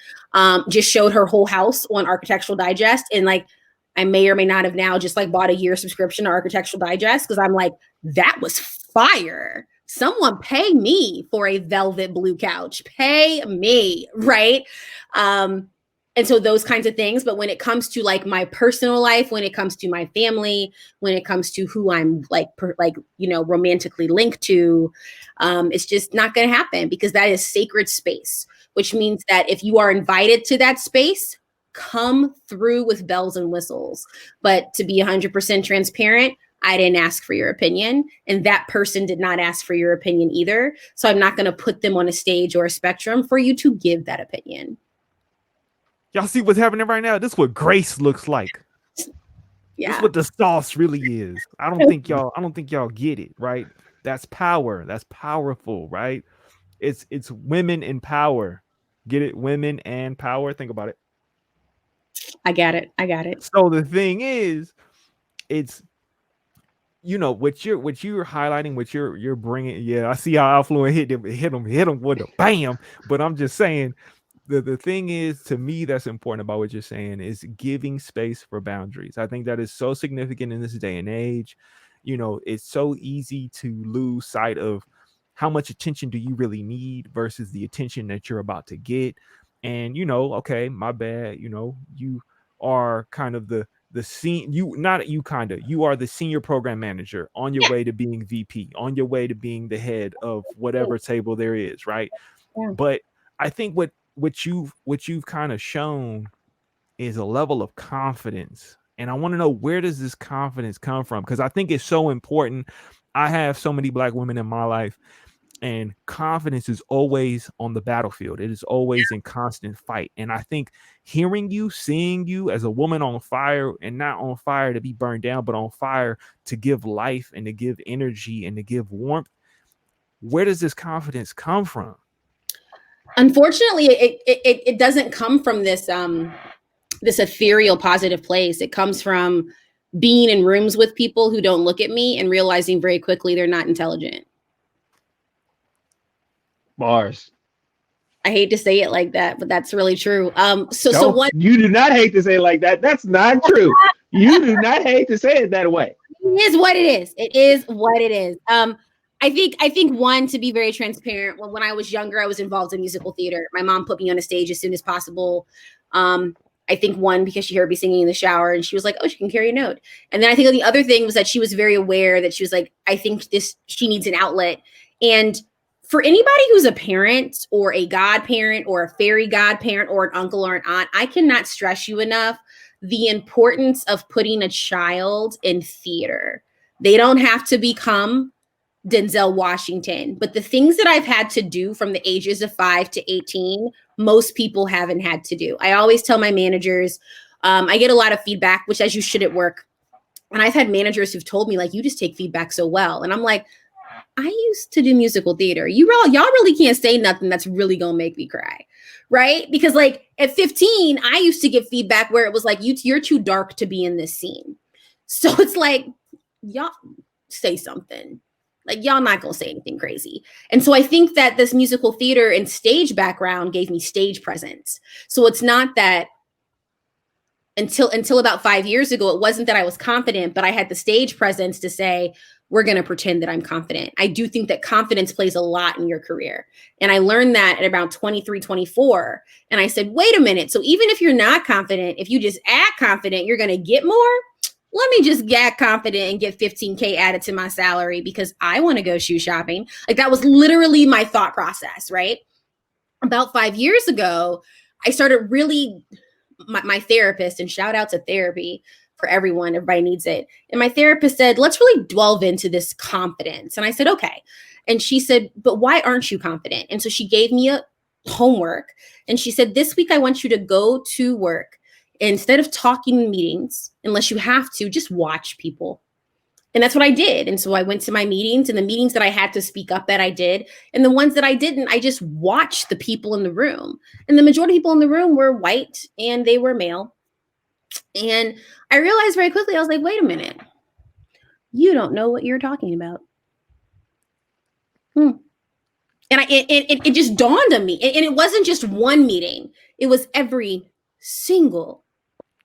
[SPEAKER 4] just showed her whole house on Architectural Digest. And like, I may or may not have now just like bought a year subscription to Architectural Digest because I'm like, that was fire. Someone pay me for a velvet blue couch. Pay me, right? And so those kinds of things. But when it comes to like my personal life, when it comes to my family, when it comes to who I'm romantically linked to, it's just not going to happen because that is sacred space, which means that if you are invited to that space, come through with bells and whistles. But to be 100% transparent, I didn't ask for your opinion, and that person did not ask for your opinion either. So I'm not going to put them on a stage or a spectrum for you to give that opinion.
[SPEAKER 1] Y'all see what's happening right now? This is what grace looks like. Yeah. This is what the sauce really is. I don't think y'all get it, right? That's power. That's powerful, right? It's women in power. Get it? Women and power. Think about it.
[SPEAKER 4] I got it.
[SPEAKER 1] So the thing is, it's what you're highlighting, what you're bringing. Yeah, I see how affluent hit him with a bam. But I'm just saying, the thing is, to me, that's important about what you're saying is giving space for boundaries. I think that is so significant in this day and age. It's so easy to lose sight of how much attention do you really need versus the attention that you're about to get. And okay, my bad. You are kind of you are the senior program manager on your way to being VP, on your way to being the head of whatever table there is, right? Yeah. But I think what you've kind of shown is a level of confidence. And I want to know, where does this confidence come from? Because I think it's so important. I have so many Black women in my life, and confidence is always on the battlefield. It is always in constant fight. And I think hearing you, seeing you as a woman on fire, and not on fire to be burned down, but on fire to give life and to give energy and to give warmth, where does this confidence come from?
[SPEAKER 4] Unfortunately, it doesn't come from this this ethereal positive place. It comes from being in rooms with people who don't look at me and realizing very quickly they're not intelligent.
[SPEAKER 3] Bars.
[SPEAKER 4] I hate to say it like that, but that's really true. So one,
[SPEAKER 3] you do not hate to say it like that. That's not true. You do not hate to say it that way.
[SPEAKER 4] It is what it is. It is what it is. I think one, to be very transparent, when I was younger, I was involved in musical theater. My mom put me on a stage as soon as possible. I think one, because she heard me singing in the shower and she was like, oh, she can carry a note. And then I think the other thing was that she was very aware that she was like, I think she needs an outlet. And for anybody who's a parent or a godparent or a fairy godparent or an uncle or an aunt, I cannot stress you enough the importance of putting a child in theater. They don't have to become Denzel Washington, but the things that I've had to do from the ages of 5 to 18, most people haven't had to do. I always tell my managers, I get a lot of feedback, which as you should at work. And I've had managers who've told me, like, you just take feedback so well. And I'm like, I used to do musical theater. Y'all really can't say nothing that's really gonna make me cry, right? Because like at 15, I used to get feedback where it was like, you're too dark to be in this scene. So it's like, y'all say something. Like, y'all not gonna say anything crazy. And so I think that this musical theater and stage background gave me stage presence. So it's not that until about 5 years ago, it wasn't that I was confident, but I had the stage presence to say, we're going to pretend that I'm confident. I do think that confidence plays a lot in your career. And I learned that at around 23, 24. And I said, wait a minute. So even if you're not confident, if you just act confident, you're going to get more. Let me just act confident and get 15K added to my salary because I want to go shoe shopping. Like, that was literally my thought process, right? About 5 years ago, I started really, my therapist, and shout out to therapy for everyone, everybody needs it. And my therapist said, let's really delve into this confidence. And I said, okay. And she said, but why aren't you confident? And so she gave me a homework and she said, this week, I want you to go to work. Instead of talking in meetings, unless you have to, just watch people. And that's what I did. And so I went to my meetings, and the meetings that I had to speak up at, I did. And the ones that I didn't, I just watched the people in the room. And the majority of people in the room were white and they were male. And I realized very quickly, I was like, wait a minute. You don't know what you're talking about. And it just dawned on me. And it wasn't just one meeting. It was every single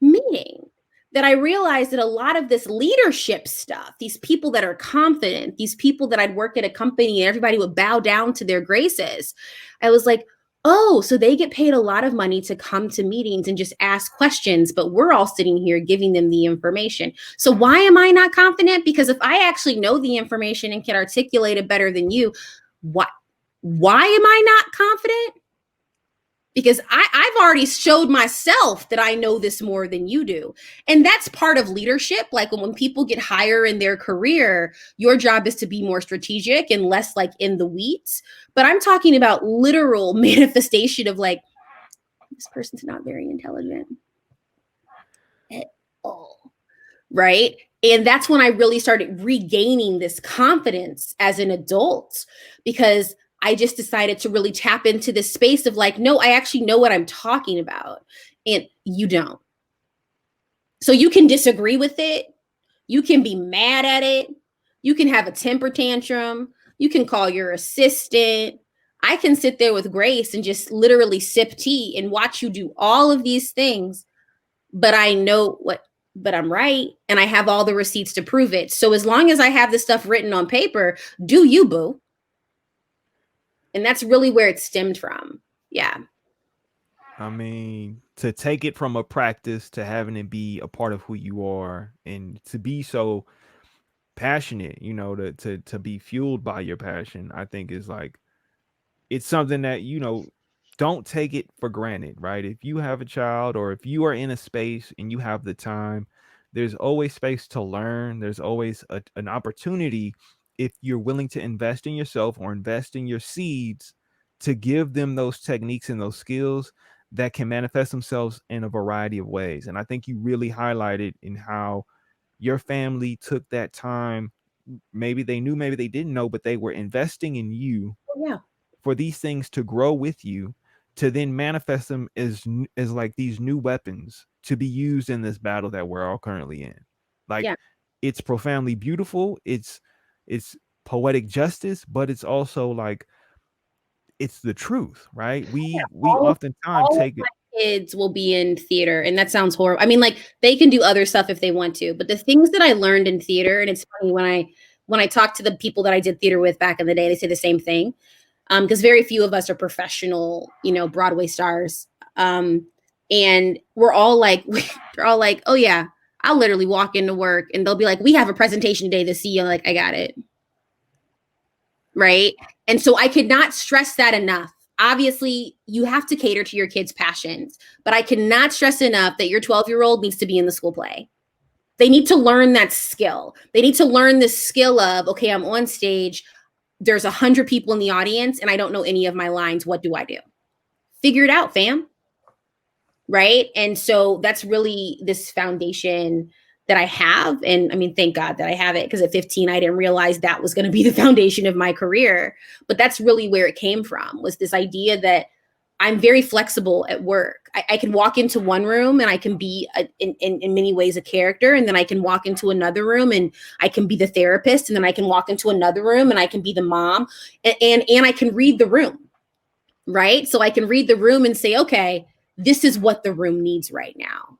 [SPEAKER 4] meeting that I realized that a lot of this leadership stuff, these people that are confident, these people that I'd work at a company and everybody would bow down to their graces. I was like, oh, so they get paid a lot of money to come to meetings and just ask questions, but we're all sitting here giving them the information. So why am I not confident? Because if I actually know the information and can articulate it better than you, why am I not confident? Because I've already showed myself that I know this more than you do. And that's part of leadership. Like when people get higher in their career, your job is to be more strategic and less like in the weeds. But I'm talking about literal manifestation of like, this person's not very intelligent at all. Right? And that's when I really started regaining this confidence as an adult, because I just decided to really tap into this space of like, no, I actually know what I'm talking about. And you don't. So you can disagree with it. You can be mad at it. You can have a temper tantrum. You can call your assistant. I can sit there with grace and just literally sip tea and watch you do all of these things. But I know but I'm right. And I have all the receipts to prove it. So as long as I have this stuff written on paper, do you, boo? And that's really where it stemmed from. Yeah.
[SPEAKER 1] I mean, to take it from a practice to having it be a part of who you are, and to be so passionate, you know, to be fueled by your passion, I think is like, it's something that, you know, don't take it for granted, right? If you have a child or if you are in a space and you have the time, there's always space to learn. There's always an opportunity if you're willing to invest in yourself or invest in your seeds to give them those techniques and those skills that can manifest themselves in a variety of ways. And I think you really highlighted in how your family took that time. Maybe they knew, maybe they didn't know, but they were investing in you
[SPEAKER 4] Yeah.
[SPEAKER 1] for these things to grow with you, to then manifest them as like these new weapons to be used in this battle that we're all currently in. Like,
[SPEAKER 4] Yeah.
[SPEAKER 1] it's profoundly beautiful. It's poetic justice, but it's also like it's the truth, right? We oftentimes
[SPEAKER 4] All of
[SPEAKER 1] take it.
[SPEAKER 4] my kids will be in theater, and that sounds horrible. I mean, like, they can do other stuff if they want to, but the things that I learned in theater, and it's funny when I talk to the people that I did theater with back in the day, they say the same thing. Because very few of us are professional, Broadway stars. And we're all like, oh yeah, I'll literally walk into work and they'll be like, we have a presentation today, the CEO, like, I got it. Right. And so I could not stress that enough. Obviously, you have to cater to your kids' passions, but I cannot stress enough that your 12-year-old needs to be in the school play. They need to learn that skill. They need to learn the skill of, okay, I'm on stage. There's 100 people in the audience and I don't know any of my lines. What do I do? Figure it out, fam. Right. And so that's really this foundation that I have. And I mean, thank God that I have it, because at 15, I didn't realize that was going to be the foundation of my career. But that's really where it came from, was this idea that I'm very flexible at work. I can walk into one room and I can be in many ways a character. And then I can walk into another room and I can be the therapist. And then I can walk into another room and I can be the mom, and I can read the room. Right. So I can read the room and say, okay, this is what the room needs right now,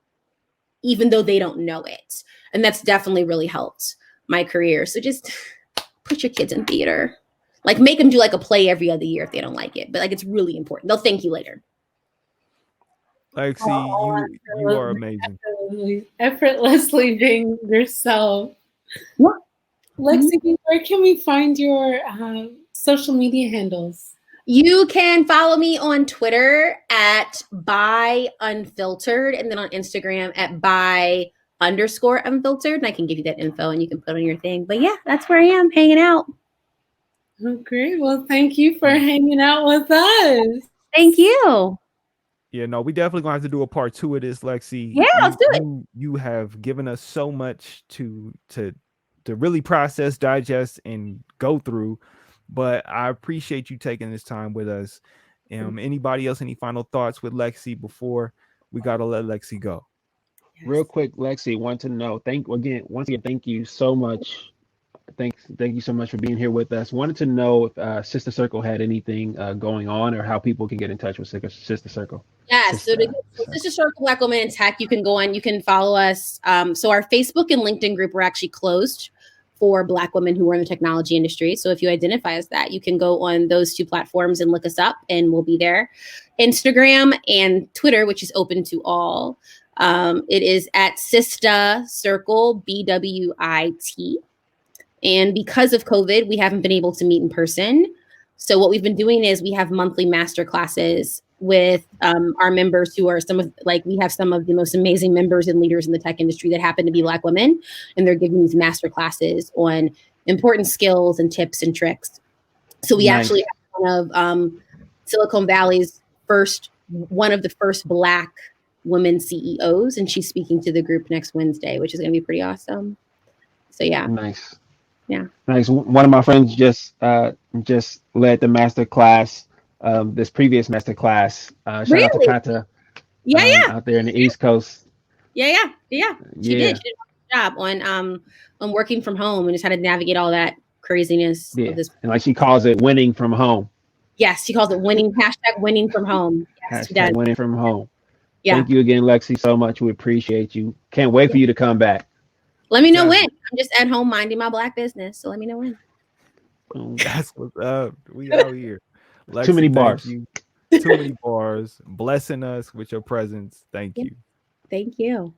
[SPEAKER 4] even though they don't know it. And that's definitely really helped my career. So just put your kids in theater. Like, make them do like a play every other year if they don't like it. But like, it's really important. They'll thank you later.
[SPEAKER 1] Lexi, you are amazing.
[SPEAKER 2] Effortlessly being yourself.
[SPEAKER 4] Yeah.
[SPEAKER 2] Lexi, where can we find your social media handles?
[SPEAKER 4] You can follow me on Twitter at @byunfiltered, and then on Instagram at @by_unfiltered. And I can give you that info and you can put on your thing. But yeah, that's where I am, hanging out.
[SPEAKER 2] Oh, great. Well, thank you for hanging out with us.
[SPEAKER 4] Thank you.
[SPEAKER 1] Yeah, no, we definitely gonna have to do a part 2 of this, Lexi.
[SPEAKER 4] Yeah, let's do it.
[SPEAKER 1] You have given us so much to really process, digest, and go through. But I appreciate you taking this time with us. Anybody else, any final thoughts with Lexi before we gotta let Lexi go?
[SPEAKER 3] Real quick, Lexi, want to know, once again, thank you so much. Thank you so much for being here with us. Wanted to know if Sista Circle had anything going on, or how people can get in touch with Sista Circle.
[SPEAKER 4] Yes. So Sista Circle Black Women in Tech, you can go on, you can follow us. So our Facebook and LinkedIn group were actually closed for Black women who are in the technology industry. So if you identify as that, you can go on those 2 platforms and look us up and we'll be there. Instagram and Twitter, which is open to all. It is at Sista Circle, BWIT. And because of COVID, we haven't been able to meet in person. So what we've been doing is we have monthly master classes with our members who are we have some of the most amazing members and leaders in the tech industry that happen to be Black women. And they're giving these master classes on important skills and tips and tricks. So we actually have one of Silicon Valley's one of the first Black women CEOs. And she's speaking to the group next Wednesday, which is going to be pretty awesome. So yeah.
[SPEAKER 3] Nice.
[SPEAKER 4] Yeah.
[SPEAKER 3] Nice. One of my friends just led the master class, this previous master class. Shout out to Kata. Out there in the East Coast.
[SPEAKER 4] Yeah. She did. She did a good job on working from home and just how to navigate all that craziness.
[SPEAKER 3] Yeah.
[SPEAKER 4] Of this.
[SPEAKER 3] And like she calls it, winning from home.
[SPEAKER 4] Yes, she calls it winning. #winning from home. Yes, she does.
[SPEAKER 3] Winning from home.
[SPEAKER 4] Yeah.
[SPEAKER 3] Thank you again, Lexi, so much. We appreciate you. Can't wait for you to come back.
[SPEAKER 4] Let me know when. I'm just at home minding my Black business, so let me know when.
[SPEAKER 1] That's what's up. We out here. Lexi,
[SPEAKER 3] too many bars.
[SPEAKER 1] Too many bars. Blessing us with your presence. Thank you.
[SPEAKER 4] Thank you.